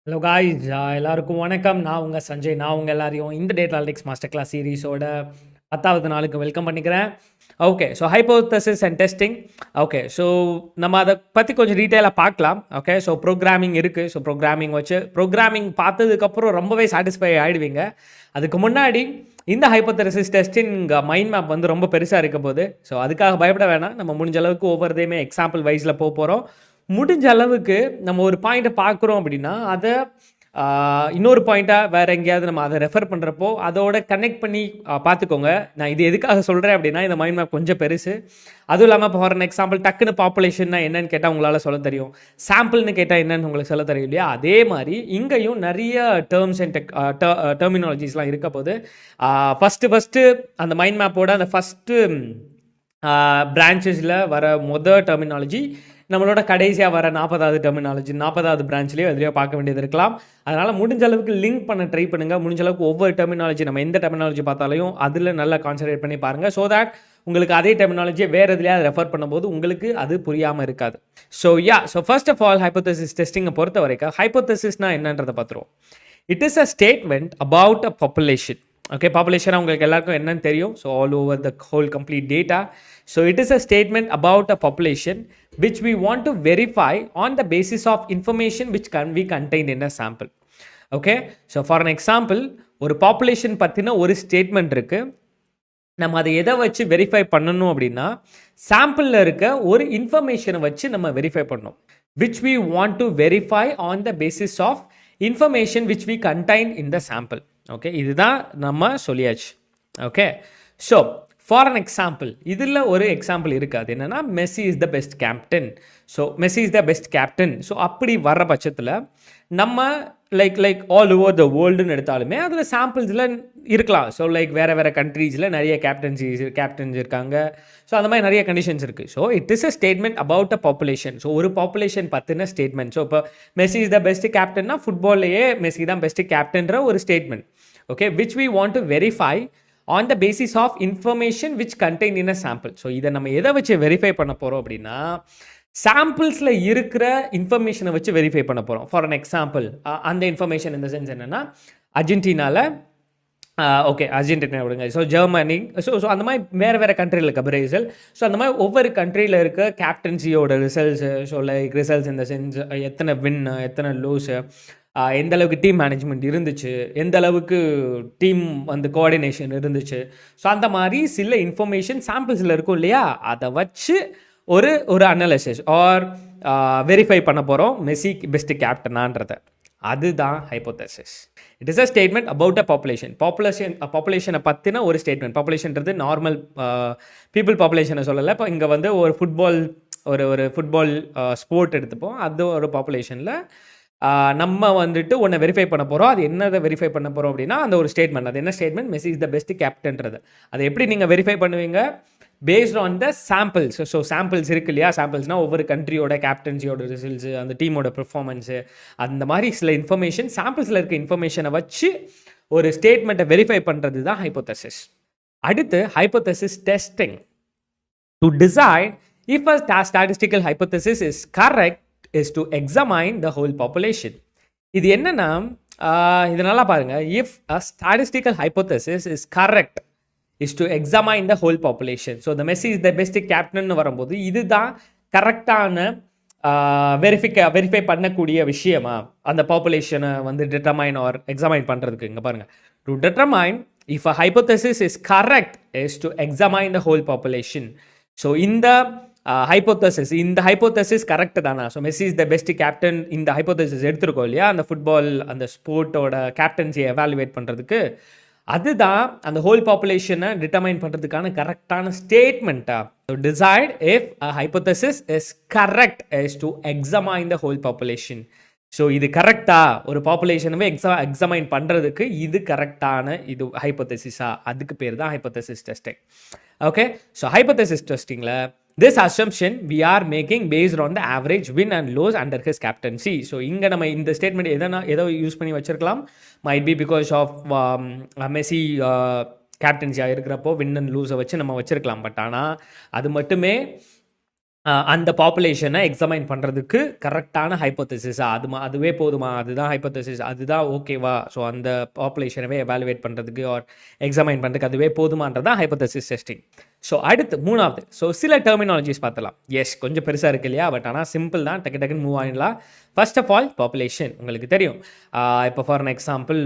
Hello guys, எல்லாருக்கும் வணக்கம். நான் உங்கள் சஞ்சய். நான் உங்கள் எல்லாரையும் இந்த டேட்டா அனலிட்டிக்ஸ் மாஸ்டர் கிளாஸ் சீரீஸோட 10வது நாளுக்கு வெல்கம் பண்ணிக்கிறேன். Okay, so hypothesis and testing. Okay, so நம்ம அதை பற்றி கொஞ்சம் டீட்டெயிலாக பார்க்கலாம். ஓகே, ஸோ ப்ரோக்ராமிங் இருக்குது. ஸோ ப்ரோக்ராமிங் பார்த்ததுக்கப்புறம் ரொம்பவே சாட்டிஸ்ஃபை ஆகிடுவீங்க. அதுக்கு முன்னாடி இந்த ஹைப்போதசிஸ் டெஸ்டிங் மைண்ட் மேப் வந்து ரொம்ப பெருசாக இருக்க போது. ஸோ அதுக்காக பயப்பட வேணாம். நம்ம முடிஞ்ச அளவுக்கு ஒவ்வொருதையுமே எக்ஸாம்பிள் வைஸில் போகிறோம். முடிஞ்ச அளவுக்கு நம்ம ஒரு பாயிண்ட்டை பார்க்குறோம் அப்படின்னா அதை இன்னொரு பாயிண்ட்டாக வேறு எங்கேயாவது நம்ம அதை ரெஃபர் பண்ணுறப்போ அதோட கனெக்ட் பண்ணி பார்த்துக்கோங்க. நான் இது எதுக்காக சொல்கிறேன் அப்படின்னா, இந்த மைண்ட் மேப் கொஞ்சம் பெருசு. அதுவும் இல்லாமல் ஃபார் அன் எக்ஸாம்பிள் டக்குன்னு பாப்புலேஷன்னா என்னன்னு கேட்டால் உங்களால் சொல்ல தெரியும், சாம்பிள்னு கேட்டால் என்னன்னு உங்களுக்கு சொல்ல தெரியும் இல்லையா? அதே மாதிரி இங்கேயும் நிறைய டேர்ம்ஸ் அண்ட் டெர்மினாலஜிஸ்லாம் இருக்க போது ஃபஸ்ட்டு அந்த மைண்ட் மேப்போட அந்த ஃபஸ்ட்டு பிரான்ச்சஸில் வர டெர்மினாலஜி நம்மளோட கடைசியாக வர 40வது டெர்மினாலஜி 40வது பிரான்ச்லேயோ எதுலையோ பார்க்க வேண்டியது இருக்கலாம். அதனால் முடிஞ்ச அளவுக்கு லிங்க் பண்ண ட்ரை பண்ணுங்கள். முடிஞ்ச அளவுக்கு ஒவ்வொரு டெர்மினாலஜி நம்ம எந்த டெர்மினாலஜி பார்த்தாலையும் அதில் நல்லா கான்சன்ட்ரேட் பண்ணி பாருங்கள். ஸோ தட் உங்களுக்கு அதே டெர்மினாலஜியை வேறு எதுலையாவது ரெஃபர் பண்ணும்போது உங்களுக்கு அது புரியாமல் இருக்காது. So first of all hypothesis டெஸ்டிங்கை பொறுத்த வரைக்கும் ஹைப்போதசிஸ்னால் என்னன்றதை பார்த்துருவோம். It is a statement about a population. Okay, population உங்களுக்கு எல்லாருக்கும் என்னன்னு தெரியும். So all over the whole complete data. So it is a statement about a population which we want to verify on the basis of information which can be contained in a sample. Okay, so for an example, ஒரு population பற்றின ஒரு statement இருக்குது. நம்ம அதை எதை வச்சு verify பண்ணணும் அப்படின்னா, சாம்பிளில் இருக்க ஒரு இன்ஃபர்மேஷனை வச்சு நம்ம வெரிஃபை பண்ணணும். which we want to verify on the basis of information which we contain in the sample. Okay, இதுதான் நம்ம சொல்லியாச்சு. Okay, so for an example இதில் ஒரு எக்ஸாம்பிள் இருக்குது. அது என்னென்னா, Messi is the best captain. So Messi is the best captain. So அப்படி வர்ற பட்சத்தில் நம்ம லைக் ஆல் ஓவர் த வேர்ல்டுன்னு எடுத்தாலுமே அதில் சாம்பிள்ஸில் இருக்கலாம். ஸோ வேறு வேறு கண்ட்ரீஸில் நிறைய கேப்டன்ஸ் இருக்காங்க. ஸோ அந்த மாதிரி நிறைய கண்டிஷன்ஸ் இருக்குது. So it is a statement about a population. So ஒரு பாப்புலேஷன் பற்றின ஸ்டேட்மெண்ட். ஸோ இப்போ மெஸ்ஸி இஸ் த பெஸ்ட் கேப்டன்னா ஃபுட்பால்லையே மெஸ்ஸி தான் பெஸ்ட் கேப்டன்ற ஒரு statement. Okay, which we want to verify on the basis of information which contained in a sample. So இதை நம்ம எதை வச்சு வெரிஃபை பண்ண போகிறோம் அப்படின்னா, சாம்பிள்ஸில் இருக்கிற இன்ஃபர்மேஷனை வச்சு வெரிஃபை பண்ண போகிறோம். ஃபார் அன் எக்ஸாம்பிள், அந்த இன்ஃபர்மேஷன் இந்த சென்ஸ் என்னென்னா, அர்ஜென்டினாவில் அர்ஜென்டினா விடுங்க, ஸோ ஜெர்மனி, ஸோ அந்த மாதிரி வேறு வேறு கண்ட்ரியில் இருக்க பிரேசில், ஸோ அந்த மாதிரி ஒவ்வொரு கண்ட்ரியில் இருக்க கேப்டன்சியோட ரிசல்ட்ஸு, ஸோ ரிசல்ட்ஸ் இந்த சென்ஸ் எத்தனை வின் எத்தனை லூஸு, எந்த அளவுக்கு டீம் மேனேஜ்மெண்ட் இருந்துச்சு, எந்த அளவுக்கு டீம் வந்து கோஆர்டினேஷன் இருந்துச்சு. ஸோ அந்த மாதிரி சில இன்ஃபர்மேஷன் சாம்பிள்ஸில் இருக்கும் இல்லையா, அதை வச்சு ஒரு அனாலிசிஸ் ஆர் வெரிஃபை பண்ண போகிறோம் மெஸ்ஸி பெஸ்ட் கேப்டனான்றதை. அதுதான் hypothesis. It is a statement about a பாப்புலேஷனை பற்றின ஒரு ஸ்டேட்மெண்ட். பாப்புலேஷன்றது நார்மல் பீப்புள் பாப்புலேஷனை சொல்லலை. இப்போ இங்கே வந்து ஒரு ஃபுட்பால் ஸ்போர்ட் எடுத்துப்போம். அது ஒரு பாப்புலேஷனில் நம்ம வந்துட்டு ஒன்றை வெரிஃபை பண்ண போகிறோம். அது என்னதை வெரிஃபை பண்ண போகிறோம் அப்படின்னா, அந்த ஒரு ஸ்டேட்மெண்ட். அது என்ன statement? Messi is the best கேப்டன்றது. அதை எப்படி நீங்கள் வெரிஃபை பண்ணுவீங்க? Based on the samples. So samples இருக்கு இல்லையா, சாம்பிள்ஸ்னால் ஒவ்வொரு கண்ட்ரியோட கேப்டன்சியோட ரிசல்ட்ஸு, அந்த டீமோட பெர்ஃபார்மன்ஸு, அந்த மாதிரி சில இன்ஃபர்மேஷன் சாம்பிள்ஸில் இருக்க இன்ஃபர்மேஷனை வச்சு ஒரு ஸ்டேட்மெண்ட்டை வெரிஃபை பண்ணுறது தான் ஹைப்போதசிஸ். அடுத்து hypothesis testing. To decide if a statistical hypothesis is correct is to examine the whole population. இது என்னன்னா, இது நல்லா பாருங்க. if a statistical hypothesis is correct is to examine the whole population. so the Messi is the best captain வரும்போது இதுதான் கரெக்டான verify பண்ணக்கூடிய விஷயமா அந்த பாப்புலேஷனை வந்து டிட்டர்மைன் ஆர் எக்ஸாமைன் பண்ணுறதுக்கு. இங்கே பாருங்க, to determine if a hypothesis is correct is to examine the whole population. So இந்த ஹைப்போதசிஸ் கரெக்ட் தானா? So Messi is the best captain, இந்த ஹைப்போதசிஸ் எடுத்துருக்கோம் இல்லையா, அந்த ஃபுட்பால் அந்த ஸ்போர்ட்டோட கேப்டன்சியை எவாலுவேட் பண்ணுறதுக்கு. அதுதான் அந்த ஹோல் பாப்புலேஷனை டிட்டர்மைன் பண்ணுறதுக்கான கரெக்டான ஸ்டேட்மெண்ட்டா. So decide if a hypothesis is correct is to examine the whole population. So இது கரெக்டா, ஒரு பாப்புலேஷனவே எக்ஸாமைன் பண்ணுறதுக்கு இது கரெக்டான இது ஹைப்போதசிஸா, அதுக்கு பேர் தான் hypothesis testing. Okay, so hypothesis டெஸ்டிங்கில் this assumption we are making based on the average win and lose under his captaincy. So இங்கே நம்ம இந்த ஸ்டேட்மெண்ட் எதோ யூஸ் பண்ணி வச்சிருக்கலாம். Might be because of Messi கேப்டன்சியாக இருக்கிறப்போ வின் அண்ட் லூஸை வச்சு நம்ம வச்சிருக்கலாம். பட் ஆனால் அது மட்டுமே அந்த பாப்புலேஷனை எக்ஸாமைன் பண்ணுறதுக்கு கரெக்டான ஹைப்போதசிஸா அதுவே போதுமா, அதுதான் ஹைப்போதசிஸ், அதுதான் ஓகேவா, ஸோ அந்த பாப்புலேஷனவே எவாலுவேட் பண்ணுறதுக்கு ஆர் எக்ஸாமைன் பண்ணுறதுக்கு அதுவே போதுமான்றதான் ஹைப்போதசிஸ் டெஸ்டிங். ஸோ அடுத்து மூணாவது, ஸோ சில டெர்மினாலஜிஸ் பார்த்தலாம். எஸ், கொஞ்சம் பெருசாக இருக்கு இல்லையா, பட் ஆனால் சிம்பிள் தான், டக்குன்னு மூவ் ஆகிடலாம். ஃபர்ஸ்ட் ஆஃப் ஆல் பாப்புலேஷன் உங்களுக்கு தெரியும். இப்போ for an example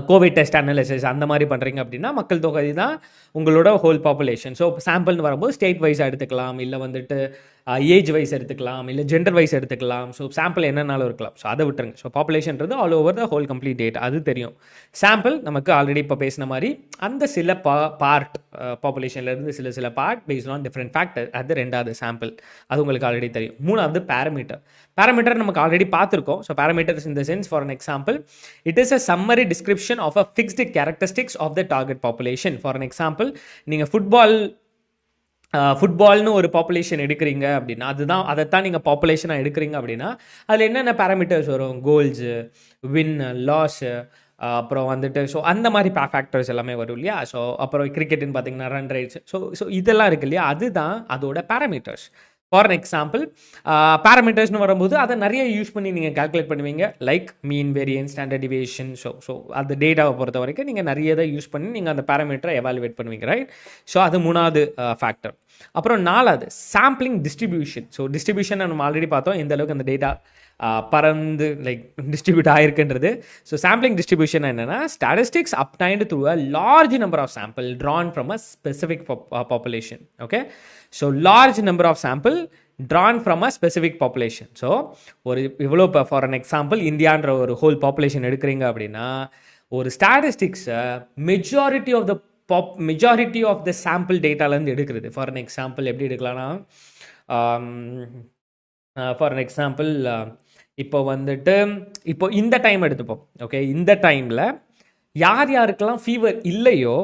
Covid test analysis அந்த மாதிரி பண்ணுறீங்க அப்படின்னா மக்கள் தொகை தான் உங்களோட ஹோல் பாப்புலேஷன். ஸோ சாம்பிள்னு வரும்போது ஸ்டேட் வைஸாக எடுத்துக்கலாம், இல்லை வந்துட்டு ஏஜ் வைஸ் எடுத்துக்கலாம், இல்லை ஜெண்டர் வைஸ் எடுத்துக்கலாம். ஸோ சாம்பிள் என்னன்னாலும் இருக்கலாம். ஸோ அதை விட்டுருங்க. ஸோ பாப்புலேஷன்றது all over the whole complete data, அது தெரியும். சாம்பிள் நமக்கு ஆல்ரெடி இப்போ பேசின மாதிரி அந்த சில பார்ட் பாப்புலேஷன்லேருந்து சில part based on different factor, அது ரெண்டாவது சாம்பிள், அது உங்களுக்கு ஆல்ரெடி தெரியும். மூணாவது பேராமீட்டர் நமக்கு ஆல்ரெடி பார்த்துருக்கோம். So parameters in the sense, for an example, it is a summary description of a fixed characteristics of the target population. For an example, நீங்கள் ஃபுட்பால்னு ஒரு பாப்புலேஷன் எடுக்கிறீங்க அப்படின்னா, அதைத்தான் நீங்கள் பாப்புலேஷனாக எடுக்கிறீங்க அப்படின்னா அதில் என்னென்ன பேராமீட்டர்ஸ் வரும், கோல்ஸு, வின், லாஸு, அப்புறம் வந்துட்டு ஸோ அந்த மாதிரி ஃபேக்டர்ஸ் எல்லாமே வரும் இல்லையா. ஸோ அப்புறம் கிரிக்கெட்டுன்னு பார்த்தீங்கன்னா ரன் ரேட்ஸ், ஸோ இதெல்லாம் இருக்குது இல்லையா, அதுதான் அதோட பேராமீட்டர்ஸ். ஃபார் எக்ஸாம்பிள், பேராமீட்டர்ஸ்னு வரும்போது அதை நிறைய யூஸ் பண்ணி நீங்கள் கால்குலேட் பண்ணுவீங்க, லைக் மீன், வேரியன்ஸ், ஸ்டாண்டர்ட் டிவியேஷன். ஸோ அந்த டேட்டாவை பொறுத்த வரைக்கும் நீங்கள் நிறைய இதை யூஸ் பண்ணி நீங்கள் அந்த பேராமீட்டரை எவாலுவேட் பண்ணுவீங்க, ரைட். ஸோ அது மூணாவது ஃபேக்டர். அப்புறம் நாலாவது சாம்பிளிங் டிஸ்ட்ரிபியூஷன். ஸோ டிஸ்ட்ரிபியூஷன் நம்ம ஆல்ரெடி பார்த்தோம், எந்த அளவுக்கு அந்த டேட்டா பறந்து லைக் டிஸ்ட்ரிபியூட் ஆகிருக்குன்றது. ஸோ சாம்பிளிங் டிஸ்ட்ரிபியூஷன் என்னென்னா, statistics obtained through a large number of sample drawn from a specific population. Okay, so large number of sample drawn from a specific population. So ஒரு இவ்வளோ இப்போ for an example இந்தியான்ற ஒரு whole population எடுக்கிறீங்க அப்படின்னா, ஒரு ஸ்டாட்டிஸ்டிக்ஸை majority of the sample டேட்டாலேருந்து எடுக்கிறது. For an example எப்படி எடுக்கலாம்னா, for an example இப்போ வந்துட்டு இப்போ இந்த டைம் எடுத்துப்போம். ஓகே, இந்த டைமில் யாருக்கெல்லாம் ஃபீவர் இல்லையோ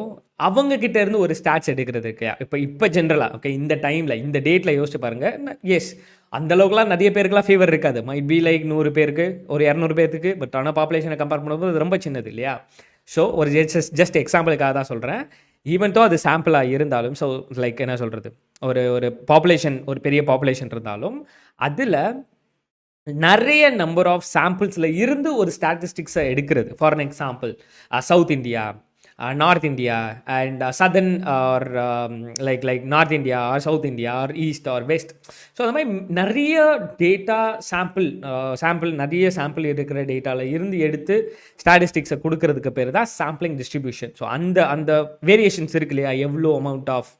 அவங்கக்கிட்ட இருந்து ஒரு ஸ்டாட்ஸ் எடுக்கிறது இருக்கு. இப்போ ஜென்ரலாக ஓகே, இந்த டைமில் இந்த டேட்டில் யோசிச்சு பாருங்கள். எஸ், அந்தளவுக்குலாம் நிறைய பேருக்குலாம் ஃபீவர் இருக்காது, மைட் பி லைக் 100 பேருக்கு, ஒரு 200 பேருக்கு. பட் ஆனால் பாப்புலேஷனை கம்பேர் பண்ணும்போது அது ரொம்ப சின்னது இல்லையா. ஸோ ஒரு ஜஸ்ட் எக்ஸாம்பிளுக்காக தான் சொல்கிறேன். ஈவன் தோ அது சாம்பிளாக இருந்தாலும், ஸோ லைக் என்ன சொல்கிறது, ஒரு பாப்புலேஷன், ஒரு பெரிய பாப்புலேஷன் இருந்தாலும் அதில் நிறைய நம்பர் ஆஃப் சாம்பிள்ஸில் இருந்து ஒரு ஸ்டாட்டிஸ்டிக்ஸை எடுக்கிறது. For an example south India, north India and southern or like north India or south India or east or west. So அந்த மாதிரி நிறைய டேட்டா சாம்பிள் நிறைய சாம்பிள் இருக்கிற டேட்டாவில் இருந்து எடுத்து ஸ்டாட்டிஸ்டிக்ஸை கொடுக்கறதுக்கு பேர் தான் சாம்பிளிங் டிஸ்ட்ரிபியூஷன். ஸோ அந்த வேரியேஷன்ஸ் இருக்கு இல்லையா, எவ்வளோ அமௌண்ட் ஆஃப்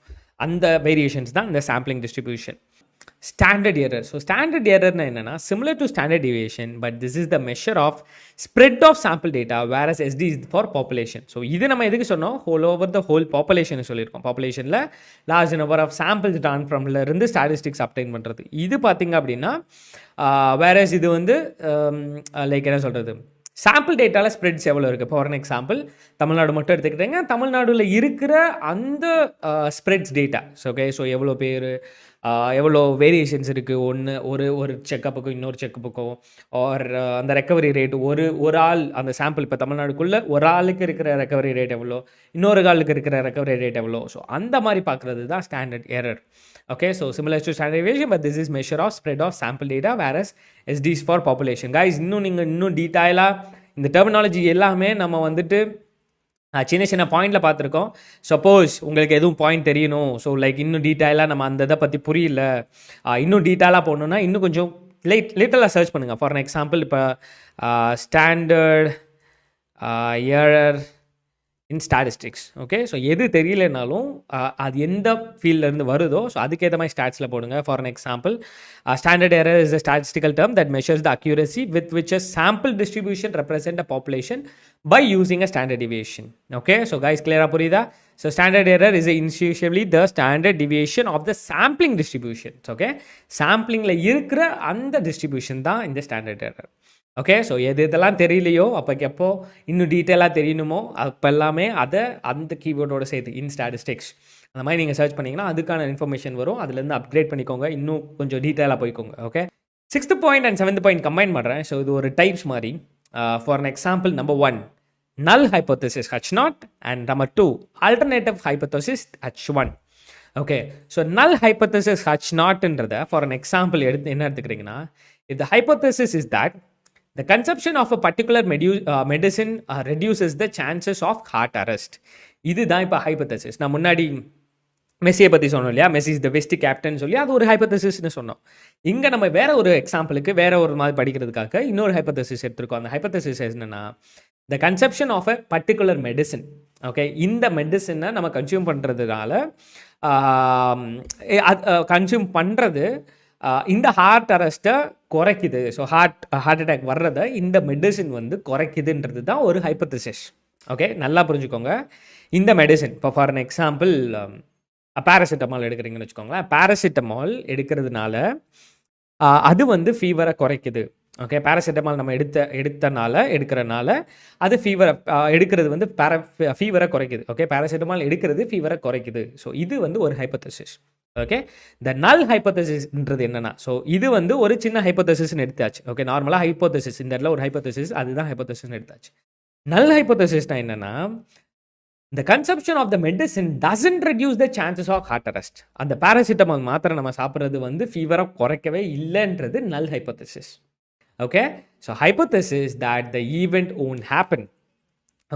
அந்த வேரியேஷன்ஸ் தான் இந்த sampling distribution. Standard error. So standard எரர்னா என்னென்னா, similar to standard deviation, but this is the measure of spread of sample data, various SD is for population. So இது நம்ம எதுக்கு சொன்னோம், whole over the whole population சொல்லியிருக்கோம். பாப்புலேஷனில் large number of samples drawn ஃப்ரம்ல இருந்து ஸ்டாட்டிஸ்டிக்ஸ் அப்டைன் பண்ணுறது. இது பார்த்திங்க அப்படின்னா வேரஸ் இது வந்து லைக் என்ன சொல்கிறது, சாம்பிள் டேட்டாவில் ஸ்ப்ரெட்ஸ் எவ்வளோ இருக்குது. ஃபார் அன் எக்ஸாம்பிள் தமிழ்நாடு மட்டும் எடுத்துக்கிட்டேங்க, தமிழ்நாடுல இருக்கிற அந்த ஸ்ப்ரெட்ஸ் டேட்டா. ஓகே, ஸோ எவ்வளோ பேர், எவ்வளோ வேரியேஷன்ஸ் இருக்குது ஒரு செக்கப்புக்கும் இன்னொரு செக்கப்புக்கும், ஆர் அந்த ரெக்கவரி ரேட் ஒரு ஆள் அந்த சாம்பிள், இப்போ தமிழ்நாடுக்குள்ளே ஒரு ஆளுக்கு இருக்கிற ரெக்கவரி ரேட் எவ்வளோ, இன்னொரு ஆளுக்கு இருக்கிற ரெக்கவரி ரேட் எவ்வளோ. ஸோ அந்த மாதிரி பார்க்குறது தான் standard error. Okay, so similar to standard deviation, but this is measure of spread of sample data, various SD is for population. Guys, இன்னும் டீட்டெயிலாக இந்த டெர்மினாலஜி எல்லாமே நம்ம வந்துட்டு சின்ன பாயிண்டில் பார்த்துருக்கோம். சப்போஸ் உங்களுக்கு எதுவும் பாயிண்ட் தெரியணும், ஸோ லைக் இன்னும் டீட்டெயிலாக நம்ம அந்த இதை பற்றி புரியல, இன்னும் டீட்டெயிலாக போகணுன்னா இன்னும் கொஞ்சம் லிட்டலாக சர்ச் பண்ணுங்கள். ஃபார் அன் எக்ஸாம்பிள், இப்போ ஸ்டாண்டர்ட் எரர் இன் ஸ்டாட்டிஸ்டிக்ஸ். ஓகே, ஸோ எது தெரியலனாலும் அது எந்த ஃபீல்ட்லேருந்து வருதோ ஸோ அதுக்கேற்ற மாதிரி ஸ்டாட்ஸில் போடுங்க. For an example, standard error is a statistical term that measures the accuracy with which a sample distribution represent a population by using a standard deviation. Okay, so guys, clear புரியுதா? So standard error is initially the standard deviation of the sampling distribution. Okay, samplingல இருக்கிற அந்த distribution தான் இந்த standard error. Okay, so இதெல்லாம் தெரியலையோ அப்போ இன்னும் டீட்டெயிலாக தெரியணுமோ அப்போ எல்லாமே அதை அந்த கீவேர்டோட சேர்த்து இன் ஸ்டாட்டிஸ்டிக்ஸ் அந்த மாதிரி நீங்கள் சர்ச் பண்ணிங்கன்னா அதுக்கான இன்ஃபர்மேஷன் வரும். அதுலேருந்து அப்கிரேட் பண்ணிக்கோங்க, இன்னும் கொஞ்சம் டீட்டெயிலாக போய்க்கோங்க. Okay, 6th point and 7th point combine பண்ணுறேன். ஸோ இது ஒரு டைப்ஸ் மாதிரி. For an example, number 1, null hypothesis H0 and number 2, alternative hypothesis H1. Okay, so null hypothesis H நாட்ன்றத ஃபார் அன் எக்ஸாம்பிள் என்ன எடுத்துக்கிறீங்கன்னா, இந்த hypothesis is that the consumption of a particular medicine reduces the chances of heart arrest. இதுதான் இப்போ hypothesis. நான் முன்னாடி மெஸ்ஸியை பற்றி சொன்னோம் இல்லையா, Messi is the best captain சொல்லி அது ஒரு ஹைப்போதசிஸ்னு சொன்னோம். இங்கே நம்ம வேற ஒரு எக்ஸாம்பிளுக்கு வேற ஒரு மாதிரி படிக்கிறதுக்காக இன்னொரு ஹைப்போதசிஸ் எடுத்திருக்கோம். அந்த ஹைப்போதசிஸ் என்னன்னா, the consumption of a particular medicine. Okay, இந்த மெடிசனை நம்ம கன்சியூம் பண்ணுறதுனால கன்சியூம் பண்ணுறது இந்த ஹார்ட் அரெஸ்ட்டை குறைக்குது. ஸோ ஹார்ட் அட்டாக் வர்றதை இந்த மெடிசின் வந்து குறைக்குதுன்றது தான் ஒரு ஹைப்போதசிஸ். ஓகே, நல்லா புரிஞ்சுக்கோங்க. இந்த மெடிசின் இப்போ ஃபார் அன் எக்ஸாம்பிள் பேராசிட்டமால் எடுக்கிறீங்கன்னு வச்சுக்கோங்களேன். பேராசிட்டமால் எடுக்கிறதுனால அது வந்து ஃபீவரை குறைக்குது. ஓகே, பேராசிட்டமால் நம்ம எடுக்கிறனால அது ஃபீவரை எடுக்கிறது வந்து ஃபீவரை குறைக்குது. ஓகே, பேராசிட்டமால் எடுக்கிறது ஃபீவரை குறைக்குது. ஸோ இது வந்து ஒரு ஹைப்போதசிஸ். ஓகே, த நல் ஹைப்போதசிஸ்ன்றது என்னன்னா, ஸோ இது வந்து ஒரு சின்ன ஹைப்போதசிஸ்ன்னு எடுத்தாச்சு. ஓகே, நார்மலாக ஹைப்போதசிஸ் இந்த இடத்துல ஒரு ஹைப்போதசிஸ், அதுதான் ஹைப்போதசிஸ்ன்னு எடுத்தாச்சு. நல் ஹைப்போதசிஸ்னா என்னன்னா, the consumption of the medicine doesn't reduce the chances of heart arrest. அந்த பேராசிட்டமால் மாத்திரை நம்ம சாப்பிட்றது வந்து ஃபீவரை குறைக்கவே இல்லைன்றது null hypothesis. Okay, so hypothesis that the event won't happen.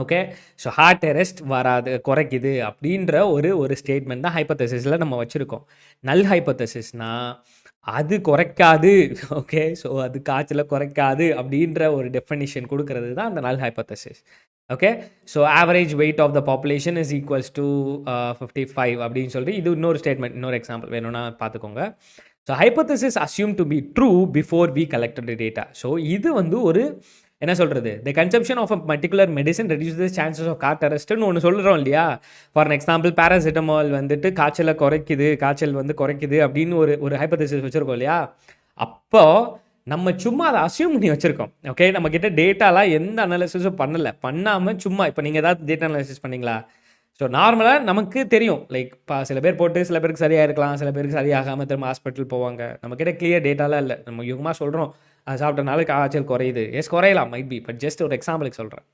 Okay, so heart arrest வராது, குறைக்குது அப்படின்ற ஒரு ஸ்டேட்மெண்ட் தான் ஹைப்போதசிஸில் நம்ம வச்சுருக்கோம். நல் ஹைப்போதசிஸ்னா அது குறைக்காது. ஓகே, ஸோ அது காய்ச்சலை குறைக்காது அப்படின்ற ஒரு டெஃபினிஷன் கொடுக்கறது தான் அந்த null hypothesis. Okay, so average weight of the population is equals to 55 அப்படின்னு சொல்லிட்டு இது இன்னொரு ஸ்டேட்மெண்ட், இன்னொரு எக்ஸாம்பிள் வேணும்னா பார்த்துக்கோங்க. So hypothesis assume to be true before we collected data. So இது வந்து ஒரு என்ன சொல்கிறது, the consumption of a particular medicine reduce the chances of heart அரெஸ்ட்னு ஒன்று சொல்கிறோம் இல்லையா. ஃபார் எக்ஸாம்பிள் பேராசிட்டமால் வந்துட்டு காய்ச்சல் வந்து குறைக்குது அப்படின்னு ஒரு ஹைப்போதசிஸ் வச்சுருக்கோம் இல்லையா. அப்போது நம்ம சும்மா அதை அசியூம் பண்ணி வச்சுருக்கோம். ஓகே, நம்மக்கிட்ட டேட்டாலாம் எந்த அனாலிசிஸும் பண்ணாமல் சும்மா இப்போ நீங்கள் ஏதாவது டேட்டா அனாலிசிஸ் பண்ணிங்களா? ஸோ நார்மலாக நமக்கு தெரியும், லைக் சில பேர் போட்டு சில பேருக்கு சரியாக இருக்கலாம், சில பேருக்கு சரியாகாமல் திரும்ப ஹாஸ்பிட்டல் போவாங்க. நம்மக்கிட்ட கிளியர் டேட்டாலாம் இல்லை. நம்ம யுகமாக சொல்கிறோம் அது சாப்பிட்டனால காய்ச்சல் குறையுது. எஸ், குறையலாம், மைட் பி, பட் ஜஸ்ட் ஒரு எக்ஸாம்பிளுக்கு சொல்கிறேன்.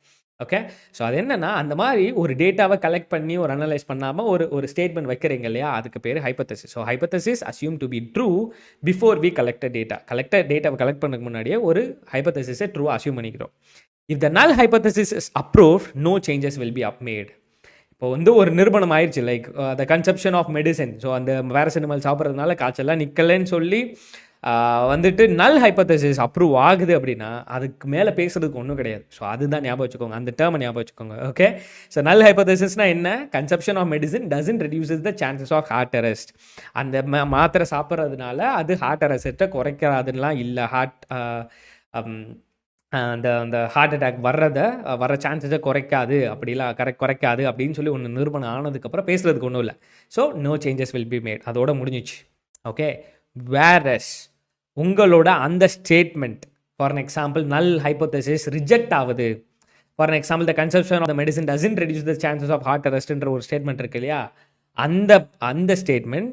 ஓகே, ஸோ அது என்னென்னா, அந்த மாதிரி ஒரு டேட்டாவை கலெக்ட் பண்ணி ஒரு அனலைஸ் பண்ணாமல் ஒரு ஸ்டேட்மெண்ட் வைக்கிறீங்க இல்லையா, அதுக்கு பேர் hypothesis. So hypothesis assume to be true before we collected டேட்டாவை கலெக்ட் பண்ணதுக்கு முன்னாடியே ஒரு ஹைப்போதசிஸை ட்ரூ அஸ்யூம் பண்ணிக்கிறோம். If the null hypothesis is approved, no changes will be made. இப்போ வந்து ஒரு நிரூபணம் ஆயிடுச்சு, like the consumption of medicine. So அந்த பேராசிட்டமால் சாப்பிட்றதுனால காய்ச்சல்லாம் நிற்கலன்னு சொல்லி வந்துட்டு நல் ஹைப்போதசிஸ் அப்ரூவ் ஆகுது அப்படின்னா அதுக்கு மேலே பேசுறதுக்கு ஒன்றும் கிடையாது. ஸோ அதுதான் ஞாபகம் வச்சுக்கோங்க, அந்த டேர்மை ஞாபகம் வச்சுக்கோங்க. ஓகே, ஸோ நல் ஹைப்போதசிஸ்னா என்ன? Consumption of medicine doesn't reduces the chances of heart arrest. அந்த மாத்திரை சாப்பிட்றதுனால அது ஹார்ட் அரெஸ்ட்டை குறைக்காதுலாம் இல்லை. அந்த ஹார்ட் அட்டாக் வர சான்சஸை குறைக்காது அப்படின்னு சொல்லி ஒன்று நிரூபணம் ஆனதுக்கப்புறம் பேசுகிறதுக்கு ஒன்றும் இல்லை. So no changes will be made, அதோட முடிஞ்சிச்சு. ஓகே, வேரஸ் உங்களோட அந்த statement for an example null hypothesis reject ஆகுது. For an example the consumption of the medicine doesn't reduce the chances of heart அரெஸ்ட்ன்ற ஒரு ஸ்டேட்மெண்ட் இருக்கு இல்லையா, அந்த ஸ்டேட்மெண்ட்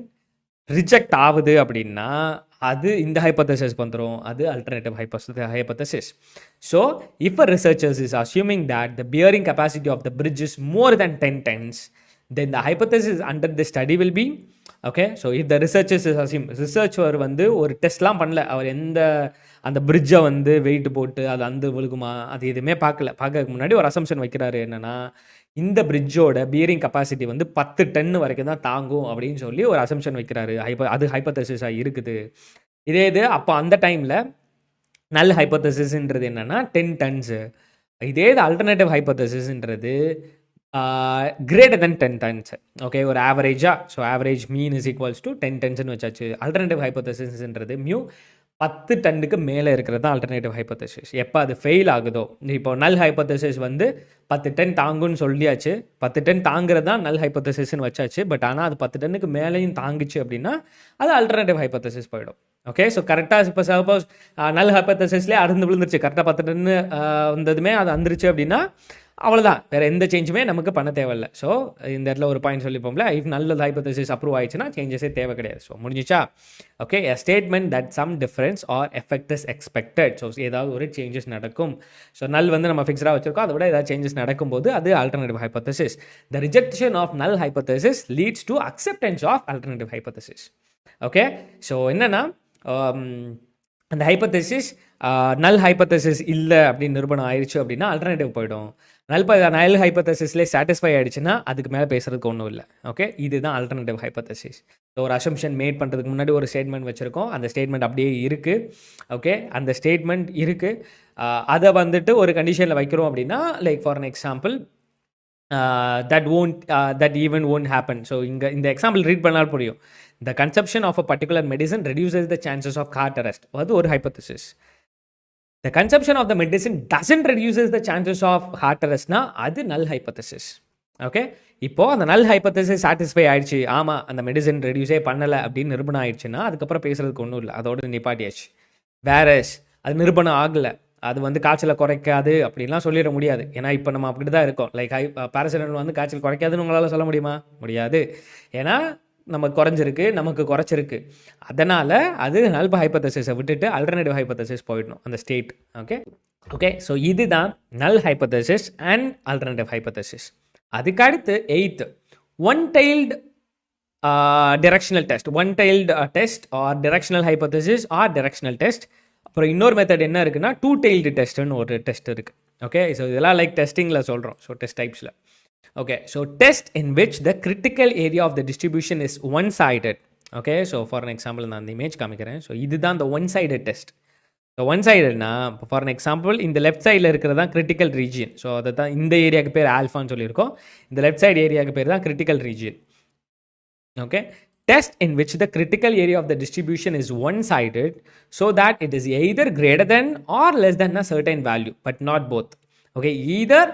ரிஜெக்ட் ஆகுது அப்படின்னா அது இந்த ஹைப்போதசிஸ்க்கு வந்துடும். அது அல்டர்னேட்டிவ் ஹைப்போதசிஸ். ஸோ இப்போ researchers is assuming that the bearing capacity of the bridge is more than 10 times, then the hypothesis under the study will be okay. So if the researchers is assume, researcher வந்து ஒரு டெஸ்ட்லாம் பண்ணல, அவர் அந்த பிரிட்ஜை வந்து wait போட்டு அது விழுகுமா அது எதுவுமே பார்க்கறதுக்கு முன்னாடி ஒரு அசம்ஷன் வைக்கிறாரு. என்னென்னா இந்த பிரிட்ஜோட பியரிங் கெப்பாசிட்டி வந்து 10 டன் வரைக்கும் தான் தாங்கும் அப்படின்னு சொல்லி ஒரு அசம்ஷன் வைக்கிறாரு. அது ஹைப்போதசிஸாக இருக்குது. இது அப்போ அந்த டைமில் நல் ஹைப்போதசிஸ்ன்றது என்னென்னா 10 tons. இது அல்டர்னேட்டிவ் ஹைப்போதசிஸ்ன்றது கிரேட்டர் தென் 10 tons. ஓகே, ஒரு ஆவரேஜாக. So average mean is equals to 10 tonsன்னு வச்சாச்சு. அல்டர்னேட்டிவ் ஹைப்போதசிஸ்ன்றது மியூ 10 டன்னுக்கு மேலே இருக்கிறது தான் அல்டர்னேட்டிவ் ஹைப்போதசிஸ். எப்போ அது ஃபெயில் ஆகுதோ, இப்போ நல் ஹைப்போதசிஸ் வந்து 10 டன் தாங்குன்னு சொல்லியாச்சு, 10 டன் தாங்கிறது தான் நல் ஹைப்போதசிஸ்ன்னு வச்சாச்சு. பட் ஆனால் அது 10 டன்னுக்கு மேலேயும் தாங்குச்சு அப்படின்னா அது அல்டர்னேட்டிவ் ஹைப்போதசிஸ் போயிடும். ஓகே, ஸோ கரெக்டாக இப்போ சப்போஸ் நல் ஹைப்போதசிஸ்லேயே அறுந்து விழுந்துருச்சு, கரெக்டாக 10 டன்னு வந்ததுமே அது வந்துருச்சு அப்படின்னா அவ்வளோதான், வேறு எந்த சேஞ்சுமே நமக்கு பண்ண தேவையில்லை. ஸோ இந்த இடத்துல ஒரு பாயிண்ட் சொல்லிப்போம்ல, இஃப் நல்ல ஹைபோதசிஸ் அப்ரூவ் ஆயிடுச்சுன்னா சேஞ்சஸே தேவை கிடையாது. ஸோ முடிஞ்சிச்சா? Okay, a statement that some difference or effect is expected. So ஏதாவது ஒரு சேஞ்சஸ் நடக்கும். ஸோ நல் வந்து நம்ம ஃபிக்ஸ்டாக வச்சிருக்கோம், அதை விட ஏதாவது சேஞ்சஸ் நடக்கும்போது அது alternative hypothesis. The rejection of null hypothesis leads to acceptance of alternative hypothesis. Okay, so என்னென்னா அந்த ஹைபோதசிஸ் நல் ஹைபோதசிஸ் இல்லை அப்படின்னு நிரூபணம் ஆயிடுச்சு அப்படின்னா ஆல்டர்னேட்டிவ் போயிடும். நல் ஹைபோதசிஸ்லேயே சாட்டிஸ்ஃபை ஆகிடுச்சுன்னா அதுக்கு மேலே பேசுறதுக்கு ஒன்றும் இல்லை. ஓகே, இதுதான் ஆல்டர்னேட்டிவ் ஹைபோதசிஸ். ஸோ ஒரு அசம்ஷன் மேட் பண்ணுறதுக்கு முன்னாடி ஒரு ஸ்டேட்மெண்ட் வச்சுருக்கோம், அந்த ஸ்டேட்மெண்ட் அப்படியே இருக்குது. ஓகே, அந்த ஸ்டேட்மெண்ட் இருக்குது, அதை வந்துட்டு ஒரு கண்டிஷனில் வைக்கிறோம் அப்படின்னா, like for an example that even won't happen. So இந்த எக்ஸாம்பிள் ரீட் பண்ணால் புரியும். The consumption of a particular medicine reduces the chances of heart arrest. அது ஒரு hypothesis. The consumption of the medicine doesn't reduces the chances of heart arrestனா அது நல் hypothesis. Okay, இப்போது அந்த நல் ஹைபோதசிஸ் சாட்டிஸ்ஃபை ஆயிடுச்சு, ஆமாம் அந்த மெடிசன் ரெடியூஸே பண்ணலை அப்படின்னு நிரூபணம் ஆயிடுச்சுன்னா அதுக்கப்புறம் பேசுறதுக்கு ஒன்றும் இல்லை, அதோட நிப்பாட்டியாச்சு. வேறஸ் அது நிரூபணம் ஆகலை, அது வந்து காய்ச்சலை குறைக்காது அப்படின்லாம் சொல்லிட முடியாது. ஏன்னா இப்போ நம்ம அப்படி தான் இருக்கோம். லைக் பேராசிட்டமால் வந்து காய்ச்சல் குறைக்காதுன்னு உங்களால் சொல்ல முடியுமா? முடியாது. ஏன்னா நமக்கு குறைஞ்சிருக்கு, நமக்கு குறைச்சிருக்கு. அதனால் அது நல் ஹைபோதசிஸை விட்டுட்டு ஆல்டர்னேட்டிவ் ஹைபோதசிஸ் போயிடணும் அந்த ஸ்டேட். ஓகே, ஸோ இதுதான் நல் ஹைபோதசிஸ் அண்ட் ஆல்டர்னேட்டிவ் ஹைபோதசிஸ். அதுக்கு அடுத்து 8th one tailed directional test. One tailed test or directional hypothesis or directional test. அப்புறம் இன்னொரு மெத்தட் என்ன இருக்குன்னா டூ டெய்ல்டு டெஸ்ட்டுன்னு ஒரு டெஸ்ட் இருக்குது. ஓகே, ஸோ இதெல்லாம் லைக் டெஸ்டிங்கில் சொல்கிறோம். ஸோ டெஸ்ட் டைப்ஸில் okay, so test in which the critical area of the distribution is one-sided. Okay, so for an example நான் அந்த இமேஜ் காமிக்கிறேன். ஸோ இதுதான் the one-sided test. ஸோ ஒன்-சைடட்னா ஃபார் an example இந்த லெஃப்ட் சைடில் இருக்கிறது தான் கிரிட்டிக்கல் ரீஜியன். ஸோ அதை தான் இந்த ஏரியாவுக்கு பேர் ஆல்ஃபான்னு சொல்லியிருக்கோம், இந்த லெஃப்ட் சைடு ஏரியாவுக்கு பேர் தான் critical region. Okay, test in which the critical area of the distribution is one-sided so that it is either greater than or less than a certain value but not both. Okay, either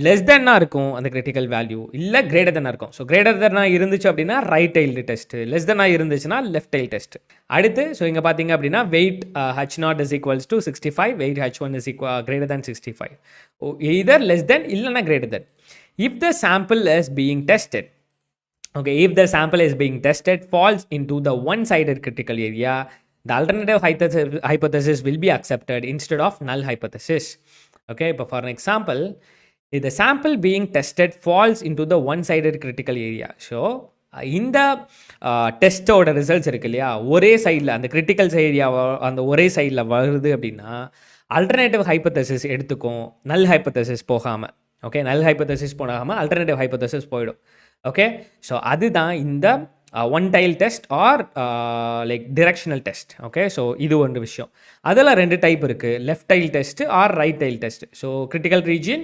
less தென்னாக இருக்கும் அந்த critical value, இல்லை greater தென்னாக இருக்கும். So greater தென்னாக இருந்துச்சு அப்படின்னா right tailed test, less தென்னாக இருந்துச்சுன்னா லெஃப்ட் டைல் டெஸ்ட். அடுத்து ஸோ இங்கே பார்த்தீங்க அப்படின்னா weight H0 is equals to 65, weight H1 is greater than 65. Either less than இல்லைன்னா greater than. If the sample is being tested, okay, if the sample is being tested falls into the one-sided critical area, the alternative hypothesis will be accepted instead of null hypothesis. Okay, but for an example, if the sample being tested falls into the one-sided critical area, so இந்த டெஸ்ட்டோட results இருக்கு இல்லையா, ஒரே சைடில் அந்த critical area அந்த ஒரே சைடில் வருது அப்படின்னா ஆல்டர்னேட்டிவ் ஹைபோதசிஸ் எடுத்துக்கும், நல் ஹைபோதசிஸ் போகாமல். ஓகே, நல் ஹைபோதசிஸ் போகாமல் ஆல்டர்னேட்டிவ் ஹைபோதசிஸ் போயிடும். ஓகே, ஸோ அதுதான் இந்த one tail test or like directional test. Okay, so இது ஒரு விஷயம். அதில் ரெண்டு டைப் இருக்குது, left tail test or right tail test. So critical region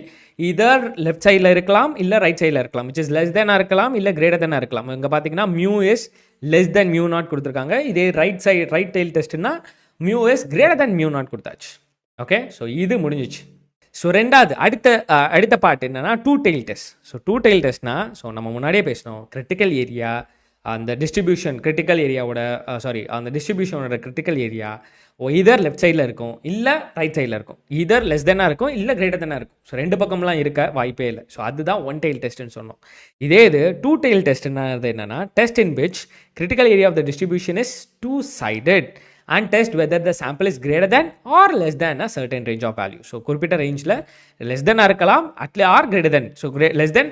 either left சைடில் இருக்கலாம் இல்லை ரைட் சைடில் இருக்கலாம், விச் இஸ் லெஸ் தெனாக இருக்கலாம் இல்லை கிரேட்டர் தெனாக இருக்கலாம். இங்கே பார்த்தீங்கன்னா mu is less than mu not கொடுத்துருக்காங்க. இதே ரைட் டைல் டெஸ்ட்னா mu is greater than mu not கொடுத்தாச்சு. ஓகே, ஸோ இது முடிஞ்சிச்சு. ஸோ ரெண்டாவது அடுத்த பார்ட் என்னென்னா two tail test. So two tail டெஸ்ட்னா ஸோ நம்ம முன்னாடியே பேசினோம், கிரிட்டிக்கல் ஏரியா அந்த டிஸ்ட்ரிபியூஷன் கிரிட்டிக்கல் ஏரியாவோட அந்த டிஸ்ட்ரிபியூஷனோட கிரிட்டிக்கல் ஏரியா இதர் லெஃப்ட் சைடில் இருக்கும் இல்லை ரைட் சைடில் இருக்கும், இதர் லெஸ் தென்னாக இருக்கும் இல்லை கிரேட்டர் தென்னாக இருக்கும். ஸோ ரெண்டு பக்கம்லாம் இருக்க வாய்ப்பே இல்லை. ஸோ அதுதான் ஒன் டெய்ல் டெஸ்ட்னு சொன்னோம். இதே இது டூ டெய்ல் டெஸ்ட்னது என்னென்னா test in which critical area of the distribution is two sided and test whether the sample is greater than or less than a certain range of value. So குறிப்பிட்ட ரேஞ்சில் less than இருக்கலாம் or greater than. So less than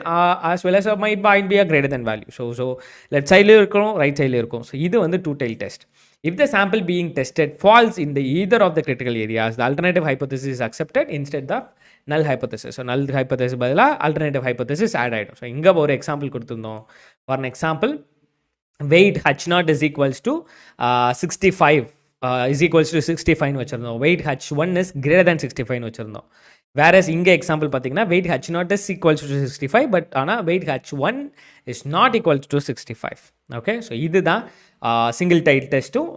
as well as might be a greater than value. So left sideலையும் இருக்கும் right சைட்லையும் இருக்கும். So இது வந்து two tail test. If the sample being tested falls in the either of the critical areas, the alternative hypothesis is accepted instead of null hypothesis. So null hypothesis பதிலாக alternative hypothesis add ஆகிடும். So இங்கே ஒரு example கொடுத்துருந்தோம். For an example, weight H0 is equals to 65 is equals to 65 வச்சுருந்தோம். weight H1 is greater than 65 வச்சுருந்தோம். Whereas இங்கே example பார்த்தீங்கன்னா weight H0 is equals to 65, but ஆனால் weight H1 is not equals to 65. Okay, so இதுதான் single tail டெஸ்ட்டும்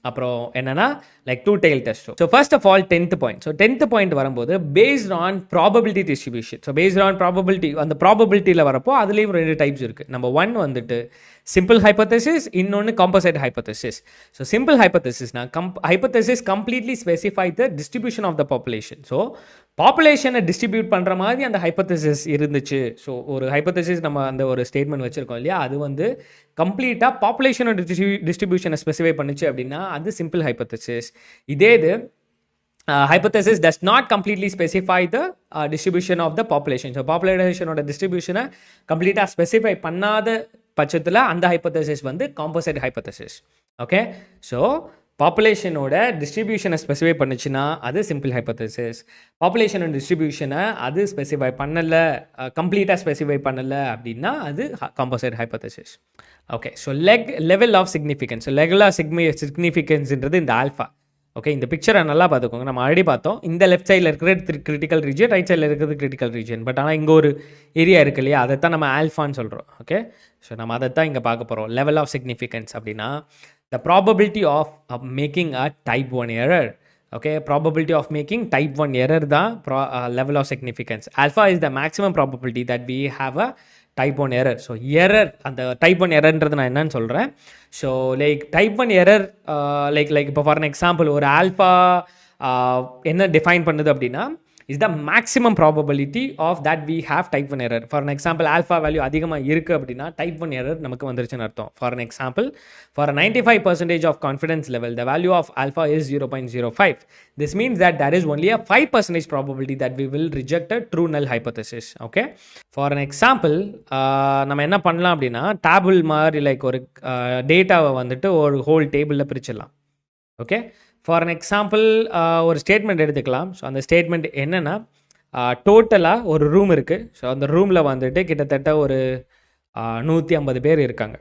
அப்புறம் என்னென்னா like two tail டெஸ்ட்டும். So first of all 10th point. So 10th point வரும்போது based on probability distribution. So based on probability, அந்த ப்ராபபிலிட்டியில் வரப்போ அதுலேயும் ரெண்டு டைப்ஸ் இருக்குது. நம்பர் 1 வந்துட்டு சிம்பிள் ஹைபோதசிஸ், இன்னொன்று காம்போசைட் ஹைபோதசிஸ். ஸோ சிம்பிள் ஹைபோதசிஸ்னா hypothesis completely specify the distribution of the population. So பாப்புலேஷனை டிஸ்ட்ரிபியூட் பண்ணுற மாதிரி அந்த ஹைப்போதசிஸ் இருந்துச்சு. ஸோ ஒரு ஹைப்போதசிஸ் நம்ம அந்த ஒரு ஸ்டேட்மெண்ட் வச்சுருக்கோம் இல்லையா, அது வந்து கம்ப்ளீட்டாக பாப்புலேஷனோட டிஸ்ட்ரிபியூஷனை ஸ்பெசிஃபை பண்ணுச்சு அப்படின்னா அது சிம்பிள் ஹைப்போதசிஸ். இதே இது hypothesis does not completely specify the distribution of the population. So populationோட டிஸ்ட்ரிபியூஷனை கம்ப்ளீட்டாக ஸ்பெசிஃபை பண்ணாத பட்சத்தில் அந்த ஹைப்போதசிஸ் வந்து காம்போசைட் ஹைப்போதசிஸ். ஓகே, ஸோ பாப்புலேஷனோட டிஸ்ட்ரிபியூஷனை ஸ்பெசிஃபை பண்ணுச்சுன்னா அது சிம்பிள் ஹைப்போதசிஸ். பாப்புலேஷனோட டிஸ்ட்ரிபியூஷனை அது ஸ்பெசிஃபை பண்ணலை, கம்ப்ளீட்டாக ஸ்பெசிஃபை பண்ணலை அப்படின்னா அது composite hypothesis. Okay, so level of significance. Level of சிக்னிஃபிகன்ஸ்ன்றது இந்த ஆல்ஃபா. ஓகே, இந்த பிக்சரை நல்லா பார்த்துக்கோங்க. நம்ம ஆல்ரெடி பார்த்தோம், இந்த லெஃப்ட் சைடில் இருக்கிறது கிரிட்டிக்கல் ரீஜன், ரைட் சைடில் இருக்கிறது கிரிட்டிக்கல் ரீஜன். பட் ஆனால் இங்கே ஒரு ஏரியா இருக்கு இல்லையா, அதை தான் நம்ம ஆல்ஃபான்னு சொல்கிறோம். ஓகே, ஸோ நம்ம அதை தான் இங்கே பார்க்க போகிறோம். லெவல் ஆஃப் சிக்னிஃபிகன்ஸ் அப்படின்னா the probability of making a type 1 error. Okay, probability of making type 1 error தான் level of significance. Alpha is the maximum probability that we have a type 1 error. So error, அந்த type 1 errorன்றது நான் என்னன்னு சொல்கிறேன். So like type 1 error like இப்போ for example ஒரு alpha என்ன define பண்ணுது அப்படின்னா is the maximum probability of that we have type 1 error. For an example, alpha value அதிகமாக இருக்குது அப்படின்னா type 1 error நமக்கு வந்துருச்சுன்னு அர்த்தம். For an example, for a 95% of confidence level, the value of alpha is 0.05. This means that there is only a 5% probability that we will reject a true null hypothesis. Okay? For an example, நம்ம என்ன பண்ணலாம் அப்படின்னா table மாதிரி like ஒரு டேட்டாவை வந்துட்டு ஒரு whole டேபிளில் பிரிச்சிடலாம். ஓகே, ஃபார் அன் எக்ஸாம்பிள் ஒரு ஸ்டேட்மெண்ட் எடுத்துக்கலாம். ஸோ அந்த ஸ்டேட்மெண்ட் என்னென்னா டோட்டலாக ஒரு ரூம் இருக்குது. ஸோ அந்த ரூமில் வந்துட்டு கிட்டத்தட்ட ஒரு 150 பேர் இருக்காங்க.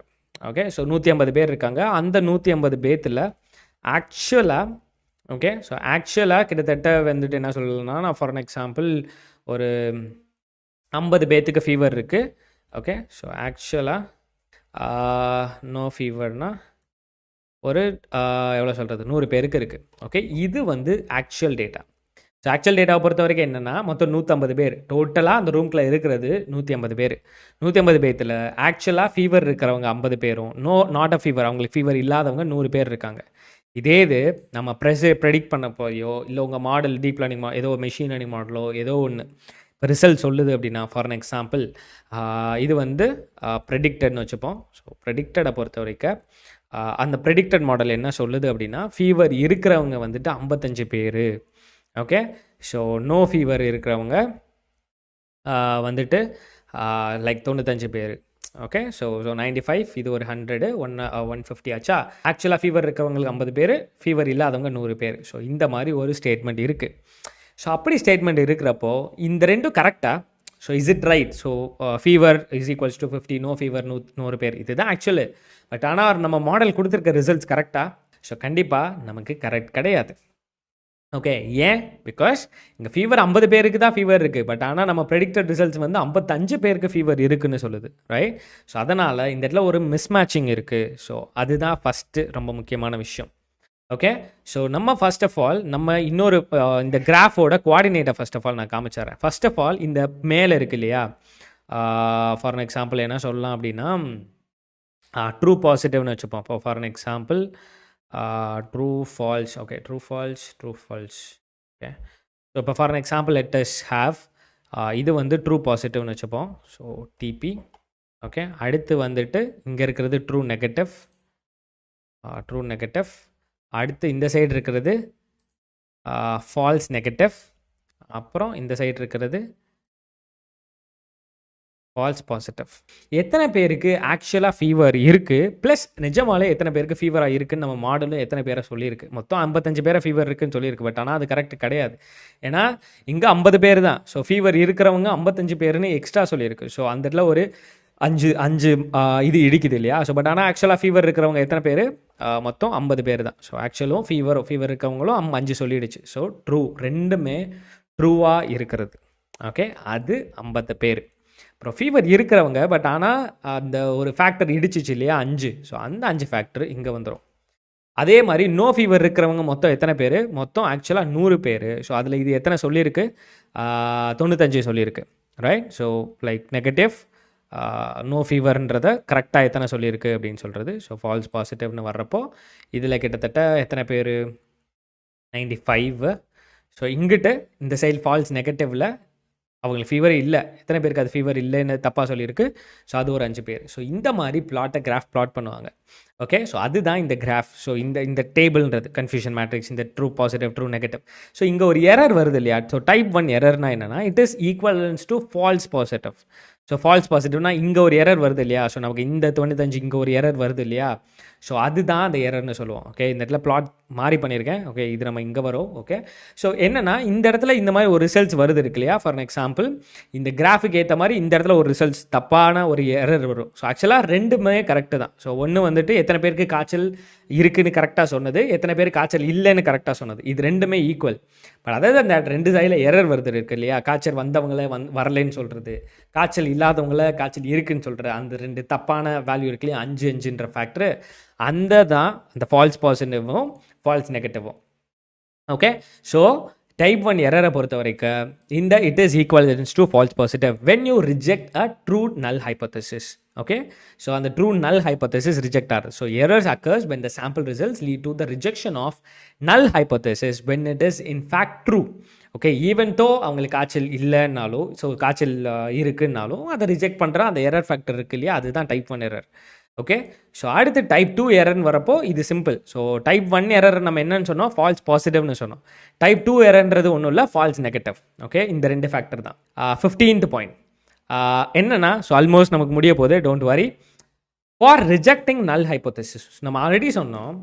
ஓகே, ஸோ 150 பேர் இருக்காங்க. அந்த 150 பேத்தில் ஆக்சுவலாக ஓகே, ஸோ ஆக்சுவலாக கிட்டத்தட்ட வந்துட்டு என்ன சொல்லணும்னா, நான் ஃபார் அன் எக்ஸாம்பிள் ஒரு 50 பேர்த்துக்கு ஃபீவர் இருக்குது. ஓகே, ஸோ ஆக்சுவலாக நோ ஃபீவர்னா ஒரு எவ்வளோ சொல்கிறது 100 பேருக்கு இருக்குது. ஓகே, இது வந்து ஆக்சுவல் டேட்டா. ஸோ ஆக்சுவல் டேட்டாவை பொறுத்த வரைக்கும் என்னென்னா மொத்தம் 150 பேர் டோட்டலாக அந்த ரூம்குள்ளே இருக்கிறது 150 பேர். 150 பேர்த்தில் ஆக்சுவலாக ஃபீவர் இருக்கிறவங்க 50 பேரும், நாட் அ ஃபீவர், அவங்களுக்கு ஃபீவர் இல்லாதவங்க 100 பேர் இருக்காங்க. இதே இது நம்ம ப்ரெடிக்ட் பண்ண போயோ இல்லை உங்கள் மாடல் டீப் லேர்னிங் ஏதோ மெஷின் லேர்னிங் மாடலோ ஏதோ ஒன்று இப்போ ரிசல்ட் சொல்லுது அப்படின்னா, ஃபார் அன் எக்ஸாம்பிள் இது வந்து ப்ரெடிக்டட்னு வச்சுப்போம். ஸோ ப்ரெடிக்டடை பொறுத்த வரைக்கும் அந்த ப்ரெடிக்டட் மாடல் என்ன சொல்லுது அப்படின்னா ஃபீவர் இருக்கிறவங்க வந்துட்டு 55 பேர். ஓகே, ஸோ நோ ஃபீவர் இருக்கிறவங்க வந்துட்டு லைக் 95 பேர். ஓகே, ஸோ 95, இது ஒரு 100, 150 ஆச்சா. ஆக்சுவலாக ஃபீவர் இருக்கிறவங்களுக்கு 50 பேர், ஃபீவர் இல்லாதவங்க 100 பேர். ஸோ இந்த மாதிரி ஒரு ஸ்டேட்மெண்ட் இருக்குது. ஸோ அப்படி ஸ்டேட்மெண்ட் இருக்கிறப்போ இந்த ரெண்டும் கரெக்டாக. So is it right? So fever is equals to 50, no fever 100 பேர், இதுதான் ஆக்சுவலு. பட் ஆனால் நம்ம மாடல் கொடுத்துருக்க ரிசல்ட்ஸ் கரெக்டாக? ஸோ கண்டிப்பாக நமக்கு கரெக்ட் கிடையாது. ஓகே, ஏன்? பிகாஸ் இங்கே ஃபீவர் 50 பேருக்கு தான் ஃபீவர் இருக்குது. பட் ஆனால் நம்ம ப்ரெடிக்டட் ரிசல்ட்ஸ் வந்து 55 பேருக்கு ஃபீவர் இருக்குதுன்னு சொல்லுது, ரைட்? ஸோ அதனால் இந்த இடத்துல ஒரு மிஸ்மேட்சிங் இருக்குது. ஸோ அதுதான் ஃபஸ்ட்டு ரொம்ப முக்கியமான விஷயம். ஓகே, ஸோ நம்ம ஃபர்ஸ்ட் ஆஃப் ஆல் நம்ம இன்னொரு இந்த கிராஃபோட கோஆர்டினேட்டை ஃபர்ஸ்ட் ஆஃப் ஆல் நான் காமிச்சிடுறேன். ஃபர்ஸ்ட் ஆஃப் ஆல் இந்த மேலே இருக்குது இல்லையா, ஃபார் அன் எக்ஸாம்பிள் என்ன சொல்லலாம் அப்படின்னா ட்ரூ பாசிட்டிவ்னு வச்சுப்போம். இப்போ for an example true false. Okay, true false. Okay, so இப்போ for an example let us have இது வந்து ட்ரூ பாசிட்டிவ்னு வச்சுப்போம். So DP. ஓகே, அடுத்து வந்துட்டு இங்கே இருக்கிறது ட்ரூ நெகட்டிவ். அடுத்து இந்த சைடு இருக்கிறது ஃபால்ஸ் நெகட்டிவ். அப்புறம் இந்த சைடு இருக்கிறது ஃபால்ஸ் பாசிட்டிவ். எத்தனை பேருக்கு ஆக்சுவலாக ஃபீவர் இருக்குது ப்ளஸ் நிஜமாலே எத்தனை பேருக்கு ஃபீவராக இருக்குதுன்னு நம்ம மாடலும் எத்தனை பேரை சொல்லியிருக்கு. மொத்தம் 55 பேரை ஃபீவர் இருக்குதுன்னு சொல்லியிருக்கு. பட் ஆனால் அது கரெக்ட் கிடையாது. ஏன்னா இங்கே 50 பேர் தான். ஸோ ஃபீவர் இருக்கிறவங்க 55 பேருன்னு எக்ஸ்ட்ரா சொல்லியிருக்கு. ஸோ அந்த இடத்துல ஒரு 5 இது இடிக்குது இல்லையா. ஸோ பட் ஆனால் ஆக்சுவலாக ஃபீவர் இருக்கிறவங்க எத்தனை பேர்? மொத்தம் 50 பேர் தான். ஸோ ஆக்சுவலும் ஃபீவர் இருக்கிறவங்களும் 5 சொல்லிடுச்சு. ஸோ ட்ரூ, ரெண்டுமே ட்ரூவாக இருக்கிறது. ஓகே, அது 50 பேர். அப்புறம் ஃபீவர் இருக்கிறவங்க பட் ஆனால் அந்த ஒரு ஃபேக்டர் இடிச்சிச்சு இல்லையா 5. ஸோ அந்த 5 ஃபேக்டர் இங்கே வந்துடும். அதே மாதிரி நோ ஃபீவர் இருக்கிறவங்க மொத்தம் எத்தனை பேர்? மொத்தம் ஆக்சுவலாக 100 பேர். ஸோ அதில் இது எத்தனை சொல்லியிருக்கு? 95 சொல்லியிருக்கு, right? So like negative no ஃபீவர்ன்றதை கரெக்டாக எத்தனை சொல்லியிருக்கு அப்படின்னு சொல்கிறது. ஸோ ஃபால்ஸ் பாசிட்டிவ்னு வர்றப்போ இதில் கிட்டத்தட்ட எத்தனை பேர்? 95. ஸோ இங்கிட்டு இந்த சைடு ஃபால்ஸ் நெகட்டிவில் அவங்களுக்கு ஃபீவர் இல்லை, எத்தனை பேருக்கு அது ஃபீவர் இல்லைன்னு தப்பாக சொல்லியிருக்கு. ஸோ அது ஒரு 5 பேர். ஸோ இந்த மாதிரி கிராஃப் பிளாட் பண்ணுவாங்க. ஓகே, ஸோ அதுதான் இந்த கிராஃப். ஸோ இந்த டேபிள்ன்றது கன்ஃபியூஷன் மேட்ரிக்ஸ், இந்த true positive true negative. So இங்கே ஒரு எரர் வருது இல்லையா? ஸோ டைப் 1 எரர்னா என்னென்னா, it is equivalence to false positive. So false பாசிட்டிவ்னா இங்கே ஒரு எரர் வருது இல்லையா? ஸோ நமக்கு இந்த 95 இங்கே ஒரு எரர் வருது இல்லையா? ஸோ அதுதான் அந்த எரர்னு சொல்லுவோம். ஓகே, இந்த இடத்துல பிளாட் மாறி பண்ணியிருக்கேன். ஓகே, இது நம்ம இங்கே வரும். ஓகே, ஸோ என்னென்னா இந்த இடத்துல இந்த மாதிரி ஒரு ரிசல்ட்ஸ் வருது இருக்கு இல்லையா? ஃபார் எக்ஸாம்பிள் இந்த கிராஃபுக்கு ஏற்ற மாதிரி இந்த இடத்துல ஒரு ரிசல்ட்ஸ் தப்பான ஒரு எரர் வரும். ஸோ ஆக்சுவலாக ரெண்டுமே கரெக்டு தான். ஸோ ஒன்று வந்துட்டு எத்தனை பேருக்கு காய்ச்சல் இருக்குன்னு கரெக்டாக சொன்னது, எத்தனை பேர் காய்ச்சல் இல்லைன்னு கரெக்டாக சொன்னது, இது ரெண்டுமே ஈக்குவல். பட் அதாவது அந்த 2 சைடில் எரர் வருது இருக்கு இல்லையா? காய்ச்சல் வந்தவங்கள வரலைன்னு சொல்கிறது, காய்ச்சல் இல்லாதவங்கள காய்ச்சல் இருக்குன்னு சொல்கிறது, அந்த 2 தப்பான வேல்யூ இருக்கு இல்லையா? 5 5ன்ற ஃபேக்டரு, தான் அந்த ஃபால்ஸ் பாசிட்டிவும் ஃபால்ஸ் நெகட்டிவும். ஓகே, ஸோ டைப் 1 எரரை பொறுத்த வரைக்கும் இந்த it is equivalence to false positive when you reject a true null hypothesis. Okay, so அந்த ட்ரூ நல் ஹைபோதசிஸ் ரிஜெக்ட் ஆகுது. So errors occurs when the sample results lead to the rejection of null hypothesis when it is in fact true. Okay, even though அவங்களுக்கு காய்ச்சல் இல்லைன்னாலும், so காய்ச்சல் இருக்குன்னாலும் அதை reject பண்ணுற அந்த error factor இருக்கு இல்லையா? அதுதான் டைப் 1 எரர். ஓகே, ஸோ அடுத்து டைப் 2 எரர்னு வரப்போ இது சிம்பிள். ஸோ டைப் 1 எரர் நம்ம என்னன்னு சொன்னோம்? ஃபால்ஸ் பாசிட்டிவ்னு சொன்னோம். டைப் 2 எரர்ன்றது ஒன்றும் இல்லை, ஃபால்ஸ் நெகட்டிவ். ஓகே, இந்த 2 ஃபேக்டர் தான். 15th பாயிண்ட் என்னன்னா, ஸோ ஆல்மோஸ்ட் நமக்கு முடிய போகுது, டோன்ட் வரி. ஃபார் ரிஜெக்டிங் நல் ஹைபோதசிஸ் நம்ம ஆல்ரெடி சொன்னோம்,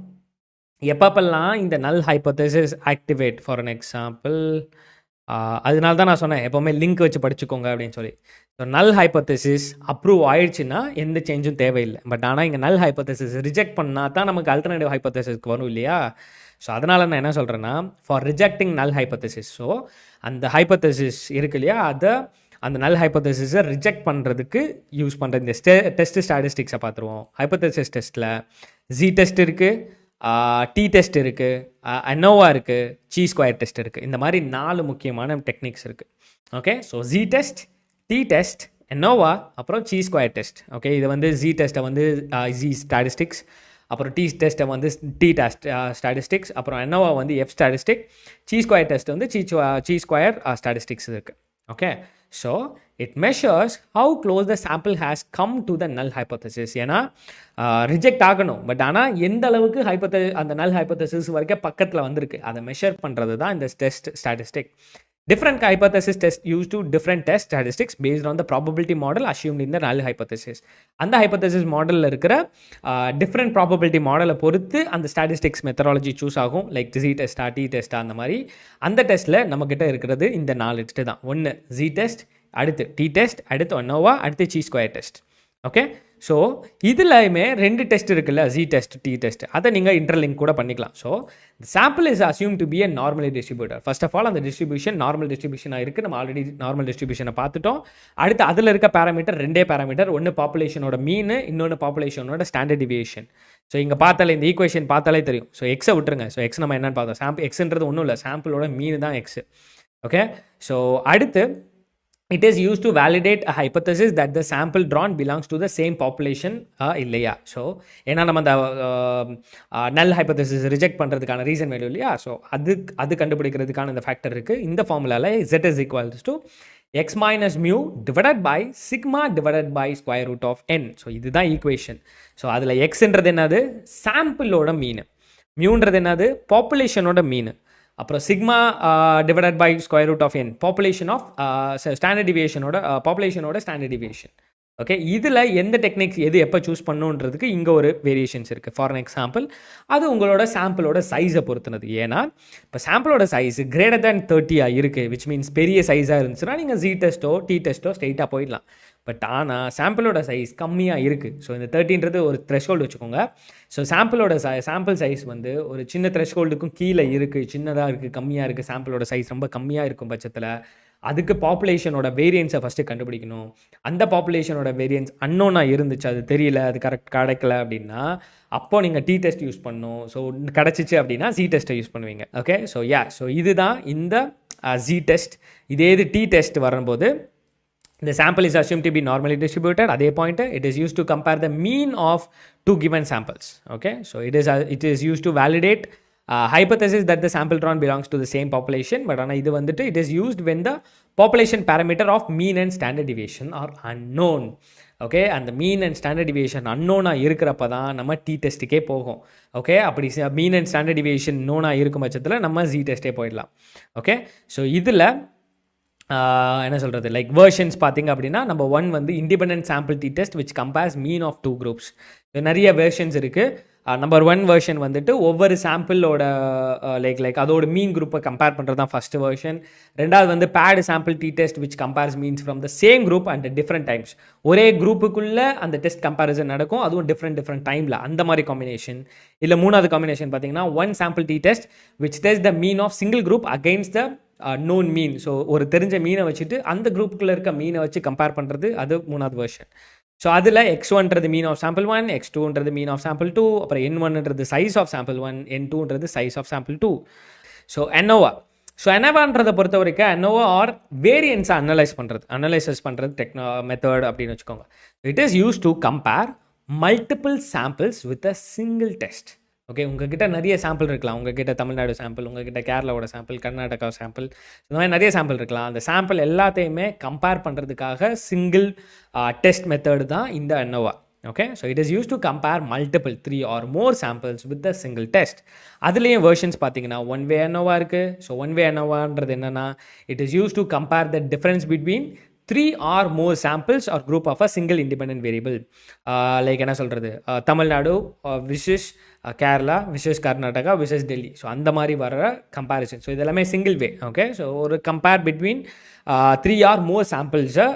எப்பப்பெல்லாம் இந்த நல் hypothesis activate. For an example, அதனால தான் நான் சொன்னேன் எப்போவுமே லிங்க் வச்சு படிச்சுக்கோங்க அப்படின்னு சொல்லி. ஸோ நல் ஹைபோதசிஸ் அப்ரூவ் ஆயிடுச்சுன்னா எந்த சேஞ்சும் தேவையில்லை. பட் ஆனால் இங்கே நல் ஹைபோதசிஸ் ரிஜெக்ட் பண்ணால் தான் நமக்கு அல்டர்னேட்டிவ் ஹைபோதசிஸ்க்கு வரும் இல்லையா? ஸோ அதனால் நான் என்ன சொல்கிறேன்னா, ஃபார் ரிஜெக்டிங் நல் ஹைபோதசிஸ், ஸோ அந்த ஹைபோதசிஸ் இருக்கு இல்லையா, அதை அந்த நல் ஹைபோதசிஸை ரிஜெக்ட் பண்ணுறதுக்கு யூஸ் பண்ணுற இந்த டெஸ்ட் ஸ்டாட்டிஸ்டிக்ஸை பார்த்துருவோம். ஹைபோதசிஸ் டெஸ்ட்டில் ஜி டெஸ்ட் இருக்குது, டி டெஸ்ட் இருக்குது, அனோவா இருக்குது, சீ ஸ்கொயர் டெஸ்ட் இருக்குது. இந்த மாதிரி 4 முக்கியமான டெக்னிக்ஸ் இருக்குது. Okay, so Z test, T test, ANOVA, அப்புறம் சீ ஸ்கொயர் டெஸ்ட். ஓகே, இது வந்து ஜி டெஸ்ட்டை வந்து ஜி ஸ்டாட்டிஸ்டிக்ஸ், அப்புறம் டி டெஸ்ட்டை வந்து டி டெஸ்ட் ஸ்டாட்டிஸ்டிக்ஸ், அப்புறம் அனோவா வந்து எஃப் ஸ்டாட்டிஸ்டிக், சீ ஸ்கொயர் டெஸ்ட் வந்து சீ ஸ்கொயர் ஸ்டாட்டிஸ்டிக்ஸ் இருக்குது. Okay, so it measures how close the sample has come to the நல் ஹைபோதசிஸ். ஏன்னா ரிஜெக்ட் ஆகணும், பட் ஆனால் எந்த அளவுக்கு அந்த நல் ஹைபோதசிஸ் வரைக்கும் பக்கத்தில் வந்திருக்கு அதை மெஷர் பண்ணுறது தான் இந்த test statistic. Different hypothesis tests used to different test statistics based on the probability model assumed in the null hypothesis. அந்த hypothesis மாடலில் இருக்கிற டிஃப்ரெண்ட் ப்ராபபிலிட்டி மாடலை பொறுத்து அந்த ஸ்டாட்டிஸ்டிக்ஸ் மெத்தடாலஜி சூஸ் ஆகும். லைக் ஜி டெஸ்டா, டி டெஸ்டா, அந்த மாதிரி. அந்த டெஸ்ட்டில் நம்மக்கிட்ட இருக்கிறது இந்த 4 டெஸ்ட்டு தான். ஒன்று ஜி டெஸ்ட், அடுத்து டி டெஸ்ட், அடுத்து அனோவா, அடுத்து சீ ஸ்கொயர் டெஸ்ட். ஓகே, ஸோ இதுலையுமே 2 டெஸ்ட் இருக்குல்ல, ஜி டெஸ்ட், டி டெஸ்ட், அதை நீங்கள் இன்டர்லிங்க் கூட பண்ணிக்கலாம். So sample is assume to be a normally distributor. First of all அந்த டிஸ்ட்ரிபியூஷன் நார்மல் டிஸ்ட்ரிபியூஷனாக இருக்குது. நம்ம ஆல்ரெடி நார்மல் டிஸ்ட்ரிபியூஷனை பார்த்துட்டோம். அடுத்து அதில் இருக்க பேராமீட்டர் 2 பேராமீட்டர், ஒன்று பாப்புலேஷனோட மீன், இன்னொன்று பாப்புலேஷனோட ஸ்டாண்டர்ட் டிவியேஷன். ஸோ இங்கே பார்த்தாலே இந்த ஈக்குவேஷன் பார்த்தாலே தெரியும். ஸோ எக்ஸை விட்டுருங்க. ஸோ எக்ஸ் நம்ம என்னன்னு பார்த்தோம், சாம்பிள் எக்ஸ்ன்றது ஒன்றும் இல்லை, சாம்பிளோட மீன் தான் எக்ஸ். ஓகே, ஸோ அடுத்து it is used to validate a hypothesis that the sample drawn belongs to the same population இல்லையா. ஸோ ஏன்னா நம்ம அந்த நல் ஹைபோதசிஸ் ரிஜெக்ட் பண்ணுறதுக்கான ரீசன் வேல்யூ இல்லையா? ஸோ அது கண்டுபிடிக்கிறதுக்கான இந்த ஃபேக்டர் இருக்குது. இந்த ஃபார்முலாவில் z is equals to x minus mu divided by sigma divided by square root of n. So இதுதான் ஈக்குவேஷன். ஸோ அதில் எக்ஸ்ன்றது என்னது, சாம்பிளோட மீன், மியூன்றது என்னது, பாப்புலேஷனோட மீன், அப்புறம் sigma divided by square root of n, population of standard டிவியேஷனோட பாப்புலேஷனோட ஸ்டாண்டர்ட் டிவியேஷன். ஓகே, இதில் எந்த டெக்னிக்ஸ் எது எப்போ சூஸ் பண்ணுன்றதுக்கு இங்கே ஒரு வேரியேஷன்ஸ் இருக்குது. ஃபார் எக்ஸாம்பிள், அது உங்களோட சாம்பிளோட சைஸை பொறுத்துனது. ஏன்னா இப்போ சாம்பிளோட சைஸ் கிரேட்டர் தேன் 30 இருக்குது, விச் மீன்ஸ் பெரிய சைஸாக இருந்துச்சுன்னா நீங்கள் ஜி டெஸ்ட்டோ டி டெஸ்ட்டோ ஸ்ட்ரெயிட்டாக போயிடலாம். பட் ஆனால் சாம்பிளோட சைஸ் கம்மியாக இருக்குது. ஸோ இந்த 30ன்றது ஒரு த்ரெஷ்ஹோல்டு வச்சுக்கோங்க. ஸோ சாம்பிளோட சாம்பிள் சைஸ் வந்து ஒரு சின்ன த்ரெஷ்ஹோல்டுக்கும் கீழே இருக்குது, சின்னதாக இருக்குது, கம்மியாக இருக்குது, சாம்பிளோட சைஸ் ரொம்ப கம்மியாக இருக்கும் பட்சத்தில் அதுக்கு பாப்புலேஷனோட வேரியன்ஸை ஃபஸ்ட்டு கண்டுபிடிக்கணும். அந்த பாப்புலேஷனோட வேரியன்ஸ் அன்னோனாக இருந்துச்சு, அது தெரியல, அது கிடைக்கல அப்படின்னா அப்போது நீங்கள் டி டெஸ்ட் யூஸ் பண்ணணும். ஸோ கிடச்சிச்சு அப்படின்னா ஜி டெஸ்ட்டை யூஸ் பண்ணுவீங்க. ஓகே, ஸோ இதுதான் இந்த ஜி டெஸ்ட். இதே இது டி டெஸ்ட் வரும்போது the sample is assumed to be normally distributed. At a point it is used to compare the mean of 2 given samples. Okay, so it is used to validate hypothesis that the sampletron belongs to the same population, but ஆனால் இது வந்துட்டு it is used when the population parameter of mean and standard deviation are unknown. Okay, அந்த மீன் and standard deviation அன்னோனாக இருக்கிறப்ப தான் நம்ம D டெஸ்ட்டுக்கே போகும். Okay, அப்படி மீன் and standard deviation நோனாக இருக்கும் பட்சத்தில் நம்ம ஜி டெஸ்ட்டே போயிடலாம். ஓகே, ஸோ இதில் என்ன சொல்கிறது, லைக் வேர்ஷன்ஸ் பார்த்திங்க அப்படின்னா நம்பர் 1 வந்து independent sample T test which compares mean of 2 groups. நிறைய வேர்ஷன்ஸ் இருக்குது. நம்பர் 1 வெர்ஷன் வந்துட்டு ஒவ்வொரு சாம்பிளோட லைக் அதோட மீன் குரூப்பை கம்பேர் பண்ணுறது தான் ஃபஸ்ட்டு வெர்ஷன். ரெண்டாவது வந்து paired sample T test which compares means from the same group and different times. ஒரே குரூப்புக்குள்ளே அந்த டெஸ்ட் கம்பேரிசன் நடக்கும், அதுவும் டிஃப்ரெண்ட் டைமில், அந்த மாதிரி காம்பினேஷன். இல்லை மூணாவது காம்பினேஷன் பார்த்தீங்கன்னா 1 sample T test which test the mean of single group against the known mean. So ஒரு தெரிஞ்ச மீனை வச்சுட்டு அந்த குரூப்புக்குள்ளே இருக்க மீனை வச்சு கம்பேர் பண்ணுறது, அது மூணாவது வெர்ஷன். ஸோ அதில் x1ன்றது மீன் ஆஃப் சாம்பிள் 1, x2ன்றது மீன் ஆஃப் சாம்பிள் 2, அப்புறம் n1ன்றது சைஸ் ஆஃப் சாம்பிள் 1, n2ன்றது சைஸ் ஆஃப் சாம்பிள் 2. ஸோ ANOVAன்றதை பொறுத்த வரைக்கும் ANOVA ஆர் வேரியன்ஸை அனலைசஸ் பண்ணுறது மெத்தட் அப்படின்னு வச்சுக்கோங்க. It is use to compare multiple samples with a single test. Okay, உங்ககிட்ட நிறைய சாம்பிள் இருக்கலாம். உங்ககிட்ட தமிழ்நாடு சாம்பிள், உங்ககிட்ட கேரளாவோட சாம்பிள், கர்நாடகா சாம்பிள், இந்த மாதிரி நிறைய சாம்பிள் இருக்கலாம். அந்த சாம்பிள் எல்லாத்தையுமே கம்பேர் பண்ணுறதுக்காக சிங்கிள் டெஸ்ட் மெத்தடு தான் இந்த ANOVA. Okay, so it is use to compare multiple 3 or more samples with a single test. அதுலேயும் வெர்ஷன்ஸ் பார்த்தீங்கன்னா 1 way ANOVA இருக்குது. ஸோ 1 way ANOVAன்றது என்னென்னா, it is use to compare the difference between 3 or more samples or group of a single independent variable. Like என்ன சொல்கிறது, Tamil Nadu versus Kerala versus Karnataka versus Delhi. So அந்த மாதிரி வர comparison. So இதெல்லாமே சிங்கிள் வே. ஓகே, ஸோ ஒரு compare between 3 or more சாம்பிள்ஸை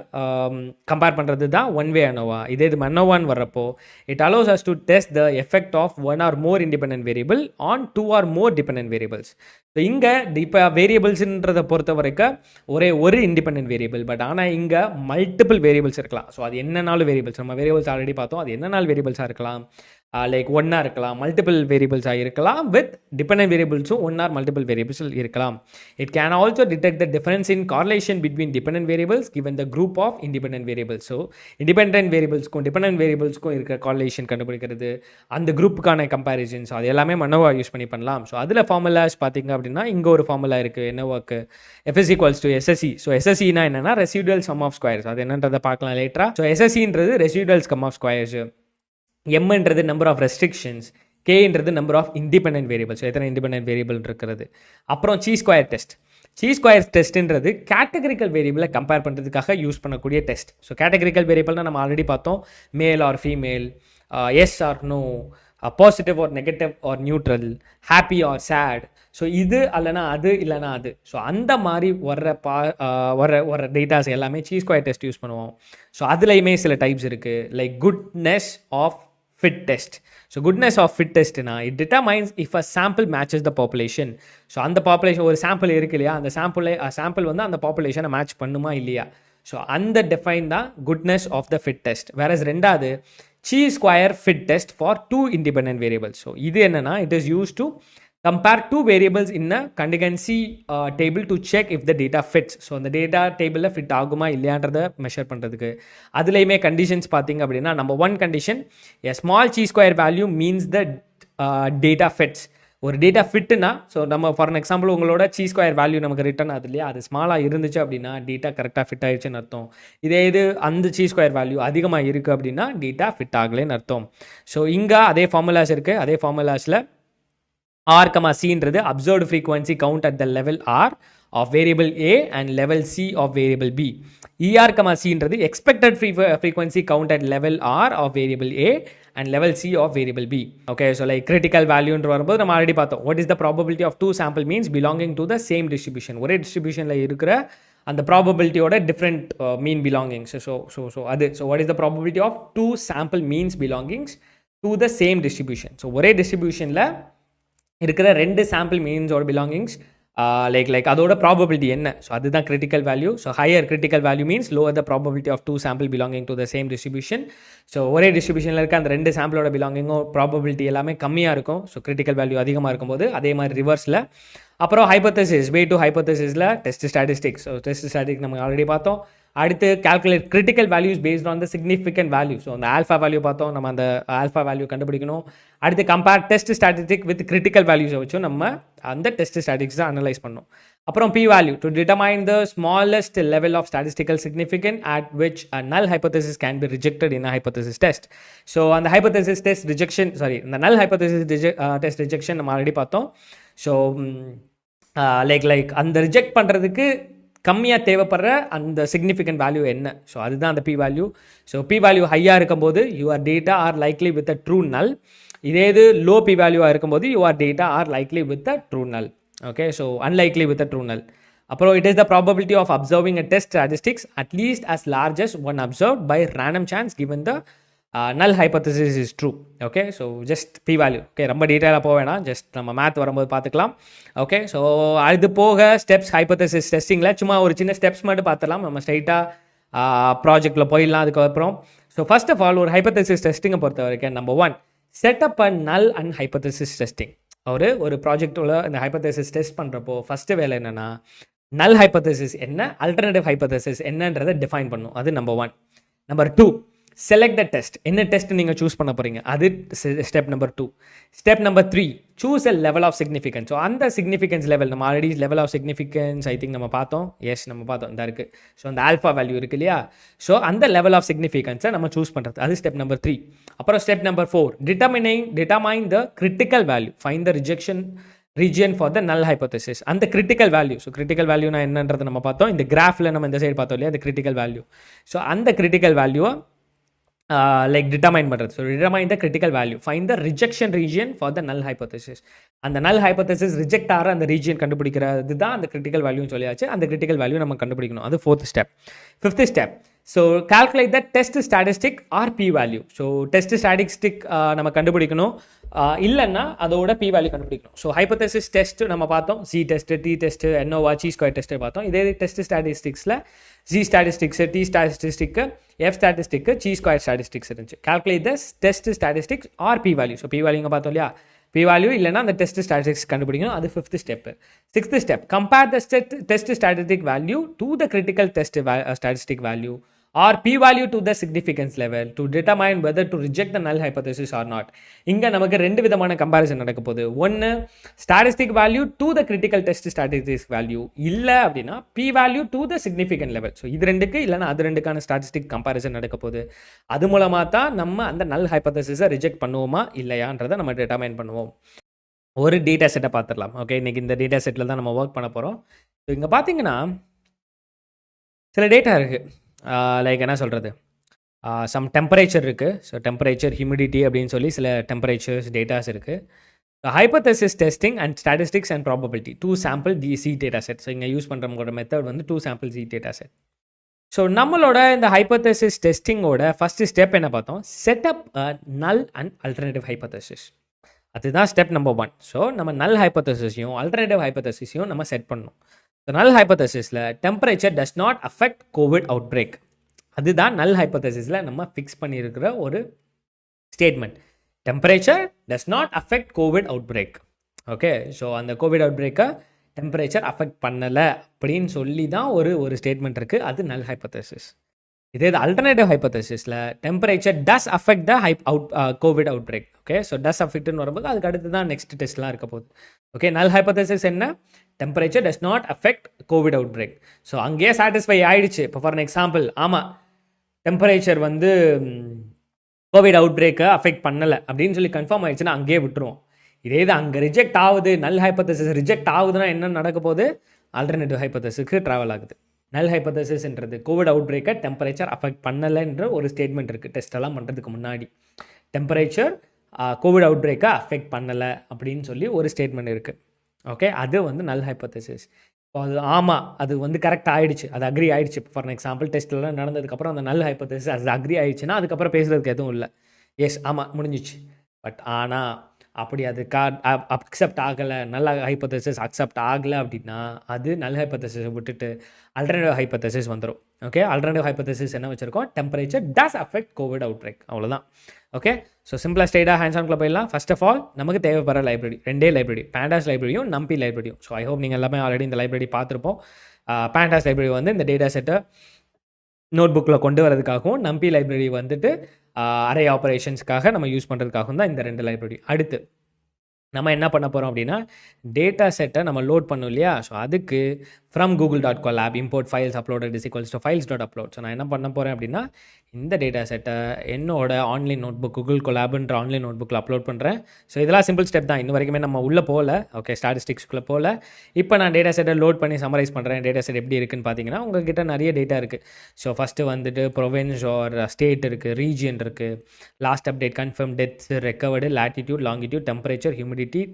compare பண்ணுறது தான் 1 way ANOVA. இது ANOVAன்னு வர்றப்போ it allows us to test the effect of 1 or more independent variable on 2 or more dependent variables. So இங்கே இப்போ வேரியபிள்ஸுன்றதை பொறுத்த வரைக்கும் ஒரே ஒரு இண்டிபெண்டன்ட் வேரியபிள், பட் ஆனால் இங்கே மல்டிபிள் வேரியபிள்ஸ் இருக்கலாம். ஸோ அது என்னன்னாலும் வேரியபிள்ஸ், நம்ம வேரியபிள்ஸ் ஆல்ரெடி பார்த்தோம், அது என்னன்னாலும் வேரியபிள்ஸாக இருக்கலாம். லைக் ஒன்னாக இருக்கலாம், மல்டிபிள் வேரியபிள்ஸாக இருக்கலாம், வித் டிபெண்டன்ட் வேரியபிள்ஸும் 1 or multiple வேரியபிள்ஸ் இருக்கலாம். It can also detect the difference in correlation between dependent variables given the group of independent variables. So independent வேரியபிள்ஸ்க்கும் டிபெண்டன்ட் வேரியபிள்ஸ்க்கும் இருக்கிற கார்லேஷன் கண்டுபிடிக்கிறது, அந்த குரூப்புக்கான கம்பேரிசன்ஸ், அது எல்லாமே ANOVA யூஸ் பண்ணி பண்ணலாம். ஸோ அதில் ஃபார்முலாஸ் பார்த்தீங்க அப்படின்னா இங்கே ஒரு ஃபார்முலா இருக்குது ANOVAக்கு, F = SSE. ஸோ SSEனா என்னன்னா ரெசிடுவல் சம் ஆஃப் ஸ்கொயர்ஸ். அது என்னன்றதை பார்க்கலாம் லேட்டரா. ஸோ SSEன்றது ரெசிடுவல் சம் ஆஃப் ஸ்கொயர்ஸ், எம்ன்றது நம்பர் ஆஃப் ரெஸ்ட்ரிக்ஷன்ஸ், கேன்றது நம்பர் ஆஃப் இண்டிபெண்டன்ட் வேரியபிள்ஸ், எத்தனை இண்டிபெண்டன்ட் வேரியபிள் இருக்கிறது. அப்புறம் சீ ஸ்கொயர் டெஸ்ட்ன்றது கேட்டகரிக்கல் வேரியபிளை கம்பேர் பண்ணுறதுக்காக யூஸ் பண்ணக்கூடிய டெஸ்ட். ஸோ கேட்டகரிக்கல் வேரியபிள்னால் நம்ம ஆல்ரெடி பார்த்தோம், male or female, yes or no, positive or negative or neutral, happy or sad. So இது இல்லைனா அது இல்லைனா அது. ஸோ அந்த மாதிரி வர டேட்டாஸ் எல்லாமே சீ ஸ்கொயர் டெஸ்ட் யூஸ் பண்ணுவோம். ஸோ அதுலேயுமே சில டைப்ஸ் இருக்குது, like goodness of fit test. So goodness of fit டெஸ்ட்னா it determines if a sample matches the population. So அந்த பாப்புலேஷன் ஒரு சாம்பிள் இருக்கு இல்லையா, அந்த சாம்பிள் வந்து அந்த பாப்புலேஷனை மேட்ச் பண்ணுமா இல்லையா. ஸோ அந்த டிஃபைன் தான் goodness of the fit test. வேறஸ் ரெண்டாவது chi square fit test for 2 independent variables. So இது என்னன்னா it is use to compare 2 variables in a contingency table to check if the data fits. So அந்த data டேபிளில் fit ஆகுமா இல்லையான்றதை measure பண்ணுறதுக்கு. அதுலேயுமே conditions பார்த்தீங்க அப்படின்னா number 1 condition, a small chi square value means the data fits. ஒரு data ஃபிட்டுனா, so நம்ம for example உங்களோட சீ ஸ்கொயர் வேல்யூ நமக்கு ரிட்டர்ன் ஆகுது இல்லையா, அது ஸ்மாலாக இருந்துச்சு அப்படின்னா டேட்டா கரெக்டாக ஃபிட் ஆயிடுச்சுன்னு அர்த்தம். இது அந்த சீ ஸ்கொயர் வேல்யூ அதிகமாக இருக்குது அப்படின்னா டேட்டா ஃபிட் ஆகலைன்னு அர்த்தம். ஸோ இங்கே அதே ஃபார்முலாஸ் இருக்குது. அதே ஃபார்முலாஸில் R, Cன்றது observed frequency count at the level R of variable A and level C of variable B. ER, Cன்றது expected frequency count at level R of variable A and level C of variable B. Okay, so like critical value ன்ற வரும்போது நம்ம already பார்த்தோம், what is the probability of 2 sample means belonging to the same distribution. ஒரே டிஸ்ட்ரிபியூஷனில் இருக்கிற அந்த ப்ராபபிலிட்டியோட different mean belongings. So what is the probability of 2 sample means belongings to the same distribution. So ஒரே டிஸ்ட்ரிபியூஷனில் இருக்கிற 2 சாம்பிள் மீன்ஸோட பிலாங்கிங்ஸ் லைக் அதோட ப்ராபபிலிட்டி என்ன. ஸோ அதுதான் critical value. So higher critical value means lower the probability of 2 sample belonging to the same distribution. So ஒரே டிஸ்ட்ரிபியூஷனில் இருக்க அந்த 2 சாம்பிளோட பிலாங்கிங்கும் ப்ராபபிலிட்டி எல்லாமே கம்மியாக இருக்கும். ஸோ கிரிட்டிக்கல் வேல்யூ அதிகமாக இருக்கும்போது அதே மாதிரி ரிவர்ஸில். அப்புறம் ஹைபோதசிஸ், வே டு ஹைபோதசிஸில் test statistics. So test statistics நம்ம ஆல்ரெடி பார்த்தோம். அடுத்து calculate critical values based on the significant value. So அந்த ஆல்ஃபா வேல்யூ பார்த்தோம், நம்ம அந்த ஆல்ஃபா வேல்யூ கண்டுபிடிக்கணும். அடுத்து compare test statistic with critical வேல்யூஸை வச்சு நம்ம அந்த டெஸ்ட் ஸ்டாட்டிஸ்டிக்ஸை அனலைஸ் பண்ணோம். அப்புறம் p value to determine the smallest level of statistical significant at which a null hypothesis can be rejected in a hypothesis test. So அந்த hypothesis test rejection இந்த null hypothesis test rejection நம்ம already பார்த்தோம். So like அந்த reject பண்ணுறதுக்கு கம்மியாக தேவைப்படுற அந்த significant value என்ன? ஸோ அதுதான் அந்த p value. So p value ஹையாக இருக்கும்போது your data are likely with a true null. இதே இது லோ p வேல்யூவாக இருக்கும்போது your data are likely with a true null. Okay, so unlikely with a true null. அப்புறம் it is the probability of observing a test statistics at least as large as one observe by random chance given the null hypothesis is true. Okay, so just p value. Okay, ரொம்ப டீட்டெயிலாக போக வேணாம், just நம்ம math வரும்போது பார்த்துக்கலாம். Okay, so அது போக steps hypothesis டெஸ்டிங்கில் சும்மா ஒரு சின்ன ஸ்டெப்ஸ் மட்டும் பார்த்துலாம். நம்ம ஸ்ட்ரைட்டாக ப்ராஜெக்டில் போயிடலாம் அதுக்கப்புறம். ஸோ ஃபர்ஸ்ட் ஆஃப் ஆல் ஒரு ஹைப்போதசிஸ் டெஸ்டிங்கை பொறுத்த வரைக்கும் நம்பர் 1 செட்டப் அ நல் அண்ட் ஹைப்போதசிஸ் டெஸ்டிங். ஒரு ப்ராஜெக்டில் இந்த ஹைப்போதசிஸ் டெஸ்ட் பண்ணுறப்போ ஃபஸ்ட்டு வேலை என்னென்னா நல் ஹைப்போதசிஸ் என்ன, அல்டர்னேட்டிவ் ஹைப்போதசிஸ் என்னன்றதை டிஃபைன் பண்ணும். அது number 1. Number 2 select the test. என்ன டெஸ்ட் நீங்கள் சூஸ் பண்ண போகிறீங்க, அது step number 2. Step number 3 choose a level of significance. So அந்த சிக்னிஃபிகன்ஸ் லெவல் நம்ம already level of significance I think நம்ம பார்த்தோம். எஸ், நம்ம பார்த்தோம், இந்த இருக்குது. ஸோ அந்த ஆல்ஃபா வேல்யூ இருக்கு இல்லையா, ஸோ அந்த லெவல் ஆஃப் சிக்னிஃபிகன்ஸை நம்ம சூஸ் பண்ணுறது, அது ஸ்டெப் நம்பர் 3. அப்புறம் step number 4 determine the critical value, find the rejection region for the null hypothesis. அந்த critical value, so critical value நான் என்னன்றது நம்ம பார்த்தோம். இந்த கிராஃபில் நம்ம இந்த சைடு பார்த்தோம் இல்லையா, அந்த critical value. ஸோ அந்த critical value லைக் டிட்டர்மைன் பண்ணுறது. So determine the critical value, find the rejection region for the null hypothesis. அந்த நல் ஹைப்போதசிஸ் ரிஜெக்ட் ஆகிற அந்த ரீஜியன் கண்டுபிடிக்கிறது தான் அந்த கிரிட்டிக்கல் வேல்யூன்னு சொல்லியாச்சு. அந்த கிரிட்டிக்கல் வேல்யூ நம்ம கண்டுபிடிக்கணும், அது 4th step. 5th step, so calculate the test statistic or p value. So test statistic நம்ம கண்டுபிடிக்கணும், இல்லைன்னா அதோட p வேல்யூ கண்டுபிடிக்கணும். ஸோ ஹைப்போதசிஸ் டெஸ்ட் நம்ம பார்த்தோம், c test, t test, NOVA, chi square test பார்த்தோம். இதே டெஸ்ட் ஸ்டாட்டிஸ்டிக்ஸில் c statistics, t statistic, f statistic, chi square statistics இருந்துச்சு. Calculate the test statistics or p value. So p value இங்கே பார்த்தோம் இல்லையா, p value இல்லைன்னா அந்த டெஸ்ட் ஸ்டாட்டிஸ்டிக்ஸ் கண்டுபிடிக்கணும், அது 5th step. 6th step, compare the test statistic value to the critical test statistic value or p value to the significance level to determine whether to reject the null hypothesis or not. இங்கே நமக்கு 2 விதமான comparison நடக்க போகுது. ஒன்று statistic value to the critical test statistic value, இல்லை அப்படின்னா p value to the significant level. So இது ரெண்டுக்கு இல்லைன்னா அது ரெண்டுக்கான ஸ்டாட்டிஸ்டிக் கம்பேரிசன் நடக்க போகுது. அது மூலமாக தான் நம்ம அந்த நல் ஹைப்போதசிஸை ரிஜெக்ட் பண்ணுவோமா இல்லையான்றதை நம்ம டிட்டர்மைன் பண்ணுவோம். ஒரு டேட்டா செட்டை பார்த்துடலாம். ஓகே, இன்னைக்கு இந்த டேட்டா செட்டில் தான் நம்ம ஒர்க் பண்ண போகிறோம். ஸோ இங்கே பார்த்தீங்கன்னா சில டேட்டா இருக்குது, லைக் என்ன சொல்கிறது, சம் டெம்பரேச்சர் இருக்குது. ஸோ டெம்பரேச்சர், ஹியூமிடிட்டி அப்படின்னு சொல்லி சில டெம்பரேச்சர்ஸ் டேட்டாஸ் இருக்குது. Hypothesis testing and statistics and probability 2 sample C data set. So இங்கே யூஸ் பண்ணுறவங்களோட மெத்தட் வந்து 2 sample C data set. So நம்மளோட இந்த ஹைப்போதசிஸ் டெஸ்டிங்கோட ஃபஸ்ட்டு ஸ்டெப் என்ன பார்த்தோம், setup null and alternative hypothesis. அதுதான் ஸ்டெப் நம்பர் 1. ஸோ நம்ம null ஹைப்போதசிஸையும் அல்டர்னேட்டிவ் ஹைப்போதசிஸையும் நம்ம செட் பண்ணணும். நல் ஹைப்போதசிஸில் temperature does not affect COVID outbreak. அதுதான் நல் ஹைப்போதசிஸில் நம்ம ஃபிக்ஸ் பண்ணியிருக்கிற ஒரு statement. Temperature does not affect COVID outbreak. Okay, so அந்த கோவிட் அவுட் பிரேக்கை டெம்பரேச்சர் அஃபெக்ட் பண்ணலை அப்படின்னு சொல்லி தான் ஒரு ஸ்டேட்மெண்ட் இருக்குது, அது நல் ஹைப்போதசிஸ். இதே அல்டர்னேட்டிவ் ஹைப்போதசிஸில் temperature does affect the COVID outbreak. Okay, so does அஃபெக்ட்னு வரும்போது அதுக்கு அடுத்து தான் நெக்ஸ்ட் டெஸ்ட்லாம் இருக்க போகுது. ஓகே, நல் ஹைப்போதசிஸ் என்ன, temperature does not affect COVID outbreak. So அங்கேயே சாட்டிஸ்ஃபை ஆகிடுச்சு. இப்போ ஃபார் எக்ஸாம்பிள், ஆமாம் டெம்பரேச்சர் வந்து கோவிட் அவுட் பிரேக்கை அஃபெக்ட் பண்ணலை அப்படின்னு சொல்லி கன்ஃபார்ம் ஆயிடுச்சுன்னா அங்கேயே விட்டுருவோம். இதே இது அங்கே ரிஜெக்ட் ஆகுது, நல் ஹைப்போதசிஸ் ரிஜெக்ட் ஆகுதுன்னா என்ன நடக்க போகுது, ஆல்டர்னேட்டிவ் ஹைப்போதசிஸ்க்கு ட்ராவல் ஆகுது. நல் ஹைப்போதசிஸ்ன்றது கோவிட் அவுட் பிரேக்கை டெம்பரேச்சர் அஃபெக்ட் பண்ணலைன்ற ஒரு ஸ்டேட்மெண்ட் இருக்குது. டெஸ்ட்டெல்லாம் பண்ணுறதுக்கு முன்னாடி டெம்பரேச்சர் கோவிட் அவுட் பிரேக்கை அஃபெக்ட் பண்ணலை அப்படின்னு சொல்லி ஒரு ஸ்டேட்மெண்ட் இருக்குது. ஓகே, அது வந்து நல் ஹைப்போதசிஸ். இப்போ அது ஆமாம், அது வந்து கரெக்ட் ஆகிடுச்சு, அது அக்ரி ஆகிடுச்சு. இப்போ ஃபார் எக்ஸாம்பிள் டெஸ்ட்லாம் நடந்ததுக்கப்புறம் அந்த நல் ஹைப்போதசிஸ் அது அக்ரி ஆகிடுச்சுன்னா அதுக்கப்புறம் பேசுகிறதுக்கு எதுவும் இல்லை. எஸ், ஆமாம் முடிஞ்சிச்சு. பட் ஆனால் அப்படி அது அக்செப்ட் ஆகலை, நல்ல ஹைப்போதசிஸ் அக்செப்ட் ஆகலை அப்படின்னா அது நல் ஹைப்போதசிஸை விட்டுட்டு அல்டர்னேட்டிவ் ஹைப்போதசிஸ் வந்துடும். ஓகே, அல்டர்னேட்டிவ் ஹைப்போதசிஸ் என்ன வச்சுருக்கோம், temperature does affect COVID out break, அவ்வளோதான். ஓகே, ஸோ சிம்பிளாக ஸ்ட்ரைட்டாக ஹேண்ட்ஸ் ஆன்குள்ளே போயிடலாம். ஃபர்ஸ்ட் ஆஃப் ஆல் நமக்கு தேவைப்படுற லைப்ரரி 2 லைப்ரரி, பேண்டாஸ் லைப்ரரியும் நம்பி லைப்ரரியும். ஸோ ஐ ஹோப் நீங்கள் எல்லாமே ஆல்ரெடி இந்த லைப்ரரி பார்த்துருப்போம். பேண்டாஸ் லைப்ரரி வந்து இந்த டேட்டா செட்டை நோட் புக்கில் கொண்டு வரதுக்காகவும் நம்பி லைப்ரரி வந்துட்டு அரே ஆப்பரேஷன்ஸ்க்காக நம்ம யூஸ் பண்ணுறதுக்காகவும் தான் இந்த 2 லைப்ரரி. அடுத்து நம்ம என்ன பண்ண போகிறோம் அப்படின்னா, டேட்டா செட்டை நம்ம லோட் பண்ணோம் இல்லையா? ஸோ அதுக்கு from google.colab import files uploaded is equals to files.upload. So நான் என்ன பண்ண போகிறேன் அப்படின்னா, இந்த டேட்டா செட்டை என்னோட ஆன்லைன் நோட் புக் கூகுள் கொலாப்ன்ற ஆன்லைன் நோட் புக்கில் அப்லோட் பண்ணுறேன். ஸோ இதெல்லாம் சிம்பிள் ஸ்டெப் தான். இன்ன வரைக்குமே நம்ம உள்ளே போகல. ஓகே, ஸ்டாட்டிஸ்டிக்ஸ்குள்ளே போகல. இப்போ நான் டேட்டா செட்டை லோட் பண்ணி சம்மரைஸ் பண்ணுறேன். டேட்டா செட் எப்படி இருக்குன்னு பார்த்தீங்கன்னா, உங்கள்கிட்ட நிறைய டேட்டா இருக்குது. ஸோ ஃபஸ்ட்டு வந்துட்டு ப்ரொவின்ஸ் ஆர் ஸ்டேட் இருக்குது, ரீஜியன் இருக்குது, last update, confirm deaths, recovered, latitude, longitude, temperature, humidity,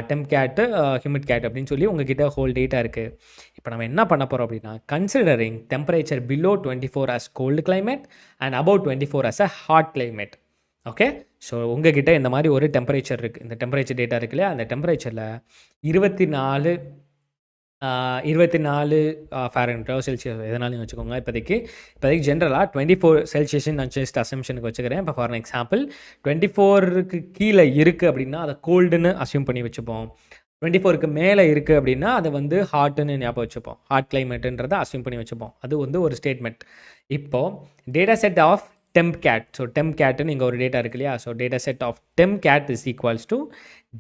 tempcat, humid cat அப்படின்னு சொல்லி உங்ககிட்ட ஹோல் டேட்டா இருக்குது. இப்போ நம்ம என்ன பண்ண போகிறோம் அப்படின்னா, considering temperature below 24 as cold climate and above 24 as a hot climate. Okay, so உங்ககிட்ட இந்த மாதிரி ஒரு டெம்பரேச்சர் இருக்குது. இந்த டெம்பரேச்சர் டேட்டா இருக்கு இல்லையா? அந்த டெம்பரேச்சரில் 24 ஃபாரன்ஹீட்டோ செல்சியஸ் எதனாலும் வச்சுக்கோங்க. இப்போதைக்கு ஜென்ரலாக 24 செல்சியஸ்ன்னு நான் ஜஸ்ட் அசம்ஷனுக்கு வச்சுக்கிறேன். இப்போ ஃபார் எக்ஸாம்பிள் 24க்கு கீழே இருக்குது அப்படின்னா அதை கோல்டுன்னு அசியூம் பண்ணி வச்சுப்போம். 24க்கு மேலே இருக்குது அப்படின்னா அதை வந்து ஹாட்டுன்னு ஞாபகம் வச்சுப்போம். ஹாட் கிளைமேட்டுன்றதை அசியூம் பண்ணி வச்சுப்போம். அது வந்து ஒரு ஸ்டேட்மெண்ட். இப்போது data set of tempcat. So டெம்கேட்டுன்னு இங்கே ஒரு டேட்டா இருக்கு இல்லையா? So data set of tempcat is equals to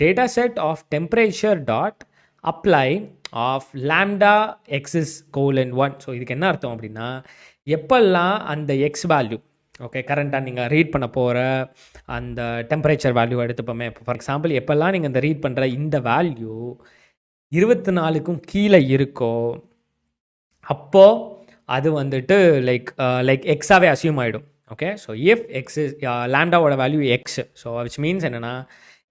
data set of temperature dot apply of lambda x :1. So இதுக்கு என்ன அர்த்தம் அப்படின்னா, எப்பெல்லாம் அந்த எக்ஸ் வேல்யூ, ஓகே, கரண்ட்டாக நீங்கள் ரீட் பண்ண போகிற அந்த டெம்பரேச்சர் வேல்யூ எடுத்துப்போமே. இப்போ ஃபார் எக்ஸாம்பிள் எப்பெல்லாம் நீங்கள் இந்த ரீட் பண்ணுற இந்த வேல்யூ 24க்கும் கீழே இருக்கோ அப்போது அது வந்துட்டு லைக் எக்ஸாகவே அசியூம் ஆகிடும். Okay, so if x is லாம்டாவோட value x, so which means என்னென்னா,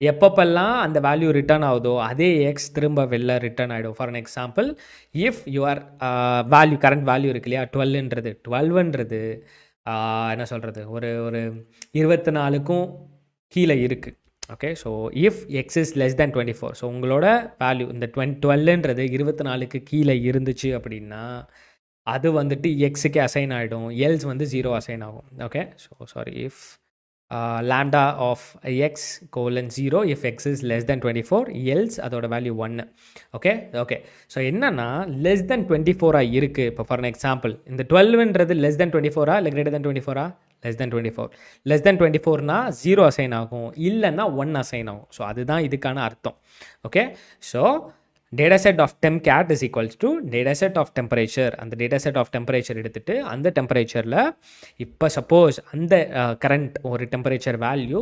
எப்பப்பெல்லாம் அந்த வேல்யூ ரிட்டர்ன் ஆகுதோ அதே எக்ஸ் திரும்ப வெளில ரிட்டர்ன் ஆகிடும். For example, if your value current value இருக்கு இல்லையா 12ன்றது என்ன சொல்கிறது, ஒரு 24க்கும் கீழே இருக்குது. Okay, so if x is less than 24, so உங்களோட வேல்யூ இந்த 12ன்றது 24க்கு கீழே இருந்துச்சு அப்படின்னா அது வந்துட்டு எக்ஸுக்கு அசைன் ஆகிடும், எல்ஸ் வந்து 0 அசைன் ஆகும். Okay, so sorry, if lambda of x :0 if x is less than 24, else அதோட வேல்யூ 1. ஓகே, ஸோ என்னன்னா less than 24 இருக்குது. இப்போ ஃபார் எக்ஸாம்பிள் இந்த 12ன்றது less than 24 இல்லை greater than 24 less than 24. less than 24னா 0 அசைன் ஆகும், இல்லைன்னா 1 அசைன் ஆகும். ஸோ அதுதான் இதுக்கான அர்த்தம். Okay, so data set of tempcat is equals to data set of temperature. அந்த டேட்டா செட் ஆஃப் டெம்பரேச்சர் எடுத்துகிட்டு அந்த டெம்பரேச்சரில் இப்போ சப்போஸ் அந்த கரண்ட் ஒரு டெம்பரேச்சர் வேல்யூ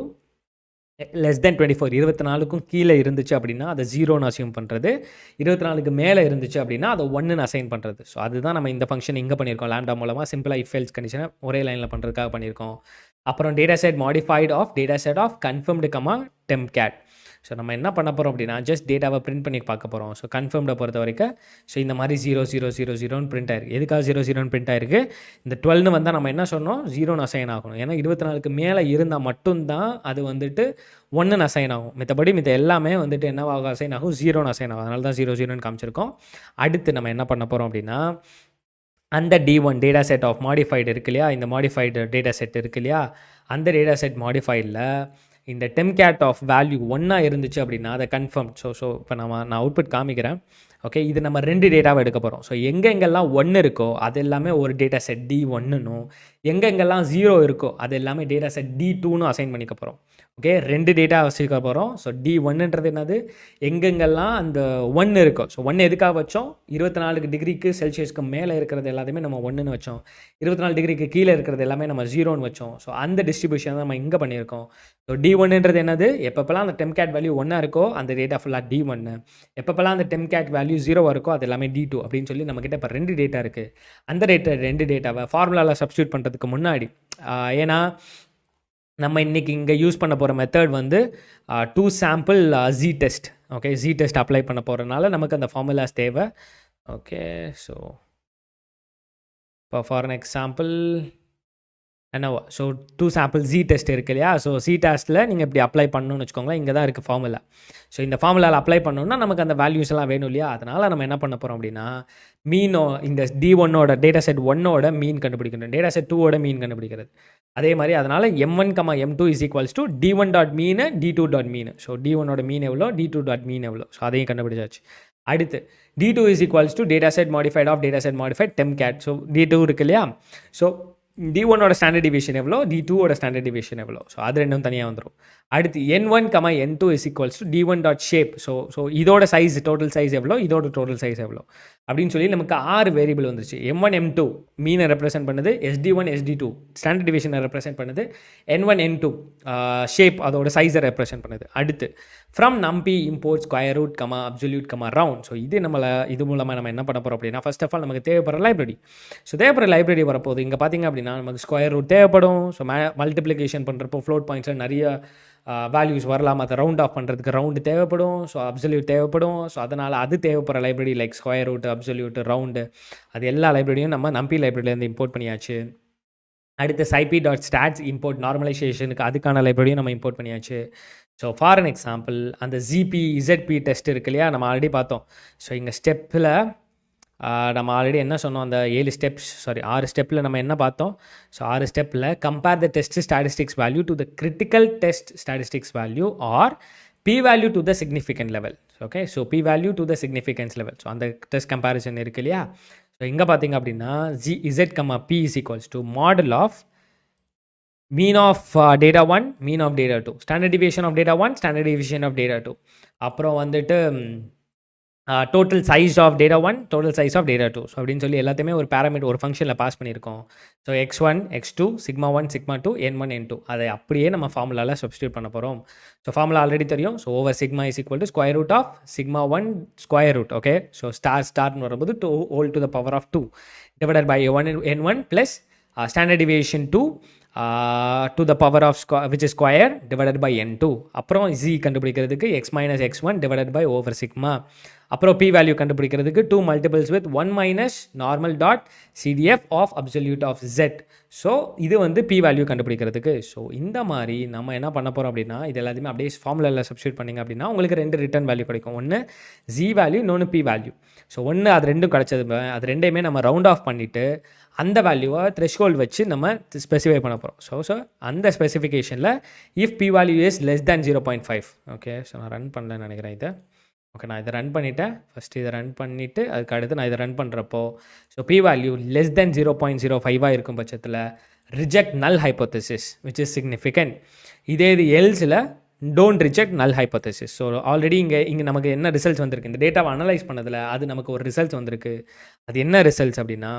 லெஸ் தென் 24 24க்கும் கீழே இருந்துச்சு அப்படின்னா அதை 0ன்னு அசியூம் பண்ணுறது, 24க்கு மேலே இருந்துச்சு அப்படின்னா அதை 1ன்னு அசைன் பண்ணுறது. ஸோ அதுதான் நம்ம இந்த ஃபங்க்ஷன் இங்கே பண்ணியிருக்கோம். லாம்டா மூலமாக சிம்பிளாக இஃப் எல்ஸ் கண்டிஷனை ஒரே லைனில் பண்ணுறதுக்காக பண்ணியிருக்கோம். அப்புறம் data set modified of data set of confirmed tempcat. So நம்ம என்ன பண்ண போகிறோம் அப்படின்னா, ஜஸ்ட் டேட்டாவை பிரிண்ட் பண்ணி பார்க்க போகிறோம். ஸோ கன்ஃபர்ம்டை பொறுத்த வரைக்கும் ஸோ இந்த மாதிரி 0000 பிரிண்ட் ஆயிருக்கு. எதுக்காக 00 பிரிண்ட் ஆயிருக்கு? இந்த 12ன்னு வந்தால் நம்ம என்ன சொன்னோம், 0ன்னு அசைன் ஆகணும். ஏன்னா 24க்கு மேலே இருந்தால் மட்டும்தான் அது வந்துட்டு 1ன்னு அசைன் ஆகும். மித்தபடி எல்லாமே வந்துட்டு என்னவாக அசைன் ஆகும், 0ன்னு அசைன் ஆகும். அதனால தான் 00ன்னு காமிச்சிருக்கோம். அடுத்து நம்ம என்ன பண்ண போகிறோம் அப்படின்னா, அந்த D1 data set of modified இருக்கு இல்லையா, இந்த மாடிஃபைடு டேட்டா செட் இருக்கு இல்லையா, அந்த டேட்டா செட் மாடிஃபைடில் இந்த டெம்கேட் ஆஃப் வேல்யூ 1 இருந்துச்சு அப்படின்னா அதை கன்ஃபார்ம். ஸோ இப்போ நான் அவுட்புட் காமிக்கிறேன். ஓகே, இது நம்ம 2 டேட்டாவை எடுக்க போகிறோம். ஸோ எங்கெங்கெல்லாம் 1 இருக்கோ அது எல்லாமே ஒரு டேட்டா செட் D1னும், எங்கெங்கெல்லாம் 0 இருக்கோ அது எல்லாமே டேட்டா செட் D2ன்னு அசைன் பண்ணிக்க போகிறோம். ஓகே, 2 டேட்டா வச்சுக்க போகிறோம். ஸோ D1ன்றது என்னது, எங்கெங்கெல்லாம் அந்த 1 இருக்கோ. ஸோ 1 எதுக்காக வச்சோம், 24 டிகிரிக்கு செல்சியஸ்க்கு மேலே இருக்கிறது எல்லாத்தையுமே நம்ம 1ன்னு வச்சோம், 24 டிகிரிக்கு கீழே இருக்கிறது எல்லாமே நம்ம 0ன்னு வச்சோம். ஸோ அந்த டிஸ்ட்ரிபியூஷன் தான் நம்ம இங்கே பண்ணியிருக்கோம். ஸோ D1ன்றது என்னது, எப்பப்பெல்லாம் அந்த டெம்கேட் வேல்யூ 1 இருக்கோ அந்த டேட்டா ஃபுல்லாக D1, எப்பப்பெல்லாம் அந்த டெம்கேட் வேல்யூ 0 இருக்கோ அது எல்லாமே D2 அப்படின்னு சொல்லி நம்மக்கிட்ட இப்போ 2 டேட்டா இருக்குது. அந்த 2 டேட்டாவை ஃபார்முலாவில் சப்ஸ்டியூட் பண்ணுறதுக்கு முன்னாடி, ஏன்னா நம்ம இன்றைக்கி இங்கே யூஸ் பண்ண போகிற மெத்தட் வந்து 2 sample Z test. Okay, Z test apply பண்ண போகிறதுனால நமக்கு அந்த ஃபார்முலாஸ் தேவை. ஓகே, ஸோ இப்போ ஃபார் எக்ஸாம்பிள் என்னவோ, ஸோ 2 சாம்பிள் Z டெஸ்ட் இருக்கு இல்லையா, ஸோ Z டெஸ்ட்டில் நீங்கள் இப்படி அப்ளை பண்ணணும்னு வச்சுக்கோங்களேன். இங்கே தான் இருக்குது ஃபார்முலா. ஸோ இந்த ஃபார்முலாவில் அப்ளை பண்ணணும்னா நமக்கு அந்த வேல்யூஸ் எல்லாம் வேணும் இல்லையா, அதனால் நம்ம என்ன பண்ண போகிறோம் அப்படின்னா, இந்த D1ஓட டேட்டா செட் 1ஓட மீன் கண்டுபிடிக்கணும், டேட்டா செட் 2ஓட மீன் கண்டுபிடிக்கிறது. அதே மாதிரி அதனால் M1, M2 is equals to D1 dot mean D2 dot mean. So D1ஓட மீன் எவ்வளோ, D2 டாட் மீன் எவ்வளோ, ஸோ அதையும் கண்டுபிடிச்சாச்சு. அடுத்து D2 is equals to data set modified of data set modified tempcat. So D2 இருக்கு இல்லையா, ஸோ D1ஓட standard division எவ்வளோ, D2ஓட ஸ்டாண்டர்ட் டிவிஷன் எவ்வளோ, ஸோ அது ரெண்டும் தனியாக வந்துடும். அடுத்து N1, N2 is equals to D1 dot shape. So இதோட சைஸ் டோட்டல் சைஸ் எவ்வளோ, இதோட டோட்டல் சைஸ் எவ்வளோ அப்படின்னு சொல்லி நமக்கு 6 வேரியபிள் வந்துருச்சு. M1, M2 மீனை ரெப்ரசென்ட் பண்ணுது, SD1, SD2 ஸ்டாண்டர்ட் டிவிஷனை ரெப்ரசென்ட் பண்ணுது, N1, N2 ஷேப் அதோட சைஸை ரெப்ரசென்ட் பண்ணுது. அடுத்து from NumPy import square root comma absolute comma round. So இது மூலமாக நம்ம என்ன பண்ண போகிறோம் அப்படின்னா, ஃபர்ஸ்ட் ஆஃப் ஆல் நமக்கு தேவைப்படுற லைப்ரரி. ஸோ தேவைப்படுற லைப்ரரி வரப்போகுது. இங்கே பார்த்தீங்க அப்படின்னா நமக்கு ஸ்கொயர் ரூட் தேவைப்படும். ஸோ மல்டிப்ளிகேஷன் பண்ணுறப்போ ஃப்ளோட் பாயிண்ட்ஸில் நிறைய வேல்யூஸ் வரலாம், அதை ரவுண்ட் ஆஃப் பண்ணுறதுக்கு ரவுண்டு தேவைப்படும். ஸோ அப்சல்யூட் தேவைப்படும். ஸோ அதனால் அது தேவைப்படுற library like square root, absolute, round, அது எல்லா லைப்ரரியும் நம்ம நம்பி லைப்ரரியிலேருந்து இம்போர்ட் பண்ணியாச்சு. அடுத்து scipy.stats இம்போர்ட் நார்மலைசேஷனுக்கு அதுக்கான லைப்ரரியும் நம்ம இம்போர்ட் பண்ணியாச்சு. ஸோ ஃபார் அன் எக்ஸாம்பிள் அந்த ZP டெஸ்ட் இருக்கு இல்லையா, நம்ம ஆல்ரெடி பார்த்தோம். ஸோ இங்கே ஸ்டெப்பில் நம்ம ஆல்ரெடி என்ன சொன்னோம், அந்த 6 ஸ்டெப்பில் நம்ம என்ன பார்த்தோம். ஸோ 6 ஸ்டெப்பில் compare the test statistics value to the critical test statistics value or p value to the significant level. Okay, so p value to the significance level. So அந்த டெஸ்ட் கம்பேரிசன் இருக்கு இல்லையா. ஸோ இங்கே பார்த்தீங்க அப்படின்னா Z, P is equals to model of mean of data 1, mean of data 2, standard deviation of data 1, standard deviation of data 2, அப்புறம் வந்துட்டு total size of data 1, total size of data 2. So அப்படின்னு சொல்லி எல்லாத்தையுமே ஒரு parameter ஒரு ஃபங்க்ஷனில் pass பண்ணியிருக்கோம். So x1, x2, σ1, σ2, n1, n2 அதை அப்படியே நம்ம ஃபார்முலாவில் சப்ஸ்டியூட் பண்ண போகிறோம். ஸோ ஃபார்முலா ஆல்ரெடி தெரியும். So over sigma is equal to square root of σ1 square root. Okay, so ஸ்டார்னு வரும்போது 2 whole to the power of 2 divided by n1 plus standard deviation 2 to the power of which is square divided by n2. அப்புறம் z கண்டுபிடிக்கிறதுக்கு x minus x1 divided by over sigma. அப்புறம் p value கண்டுபிடிக்கிறதுக்கு 2 multiples with 1 minus normal dot CDF of absolute of z. So இது வந்து p value கண்டுபிடிக்கிறதுக்கு. So இந்த மாதிரி நம்ம என்ன பண்ண போகிறோம் அப்படின்னா, இது எல்லாத்தையுமே அப்படியே ஃபார்முலாவில் சப்ஸ்டியூட் பண்ணிங்க அப்படின்னா உங்களுக்கு 2 ரிட்டர்ன் வேல்யூ கிடைக்கும். ஒன்று z வேல்யூ, இன்னொன்று p வேல்யூ. ஸோ ஒன்று அது ரெண்டும் கிடச்சது, அது ரெண்டையுமே நம்ம ரவுண்ட் ஆஃப் பண்ணிவிட்டு அந்த வேல்யூவை த்ரெஷ்ஹோல்ட் வச்சு நம்ம ஸ்பெசிஃபை பண்ண போகிறோம். ஸோ அந்த ஸ்பெசிஃபிகேஷனில் if p value is less than 0.5. Okay, so நான் ரன் பண்ணலன்னு நினைக்கிறேன் இதை. ஓகே, நான் இதை ரன் பண்ணிவிட்டேன். ஃபஸ்ட்டு இதை ரன் பண்ணிவிட்டு அதுக்கு அடுத்து நான் இதை ரன் பண்ணுறப்போ so p value less than 0.05 இருக்கும் பட்சத்தில் reject null hypothesis which is significant. இதே இது எல்ஸில் don't reject null hypothesis. So already இங்கே நமக்கு என்ன ரிசல்ட்ஸ் வந்திருக்கு, இந்த டேட்டாவை அனலைஸ் பண்ணதில் அது நமக்கு ஒரு ரிசல்ட்ஸ் வந்திருக்கு. அது என்ன ரிசல்ட்ஸ் அப்படின்னா,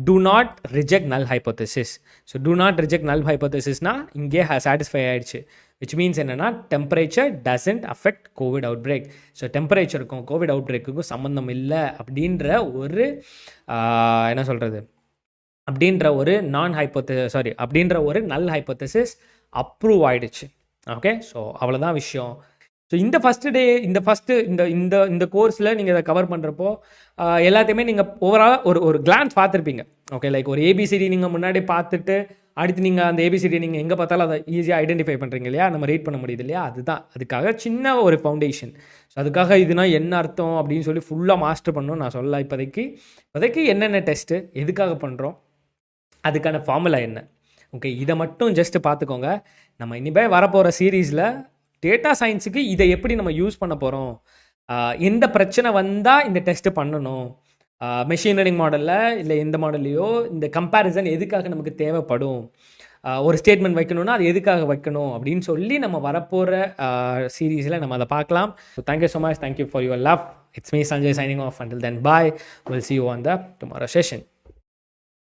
do not reject null hypothesis. So do not reject null ஹைப்போதசிஸ்னால் இங்கே சாட்டிஸ்ஃபை ஆகிடுச்சு. விச் மீன்ஸ் என்னென்னா temperature doesn't affect COVID outbreak. So டெம்பரேச்சருக்கும் கோவிட் அவுட் பிரேக்குக்கும் சம்மந்தம் இல்லை அப்படின்ற ஒரு என்ன சொல்கிறது, அப்படின்ற ஒரு அப்படின்ற ஒரு நல் ஹைப்போதசிஸ் அப்ரூவ் ஆகிடுச்சு. ஓகே, ஸோ அவ்வளோதான் விஷயம். ஸோ இந்த இந்த கோர்ஸில் நீங்கள் இதை கவர் பண்ணுறப்போ எல்லாத்தையுமே நீங்கள் ஓவராலாக ஒரு கிளான்ஸ் பார்த்துருப்பீங்க. ஓகே, லைக் ஒரு ஏபிசிடி நீங்கள் முன்னாடி பார்த்துட்டு அடுத்து நீங்கள் அந்த ஏபிசிடி நீங்கள் எங்கே பார்த்தாலும் அதை ஈஸியாக ஐடென்டிஃபை பண்ணுறீங்க இல்லையா, நம்ம ரீட் பண்ண முடியுது இல்லையா, அதுக்காக சின்ன ஒரு ஃபவுண்டேஷன். ஸோ அதுக்காக இதுனா என்ன அர்த்தம் அப்படின்னு சொல்லி ஃபுல்லாக மாஸ்டர் பண்ணணும் நான் சொல்லலாம். இப்போதைக்கு என்னென்ன டெஸ்ட்டு எதுக்காக பண்ணுறோம், அதுக்கான ஃபார்முலா என்ன. ஓகே, இதை மட்டும் ஜஸ்ட்டு பார்த்துக்கோங்க. நம்ம இனிமேல் வரப்போகிற சீரீஸில் டேட்டா சயின்ஸுக்கு இதை எப்படி நம்ம யூஸ் பண்ண போகிறோம், எந்த பிரச்சனை வந்தால் இந்த டெஸ்ட்டு பண்ணணும், மெஷின் லேர்னிங் மாடலில் இல்லை எந்த மாடல்லையோ இந்த கம்பேரிசன் எதுக்காக நமக்கு தேவைப்படும், ஒரு ஸ்டேட்மெண்ட் வைக்கணும்னா அது எதுக்காக வைக்கணும் அப்படின்னு சொல்லி நம்ம வரப்போகிற சீரீஸில் நம்ம அதை பார்க்கலாம். So thank you so much, thank you for your love. It's me Sanjay signing off. Until then, bye. We'll see you on the tomorrow session.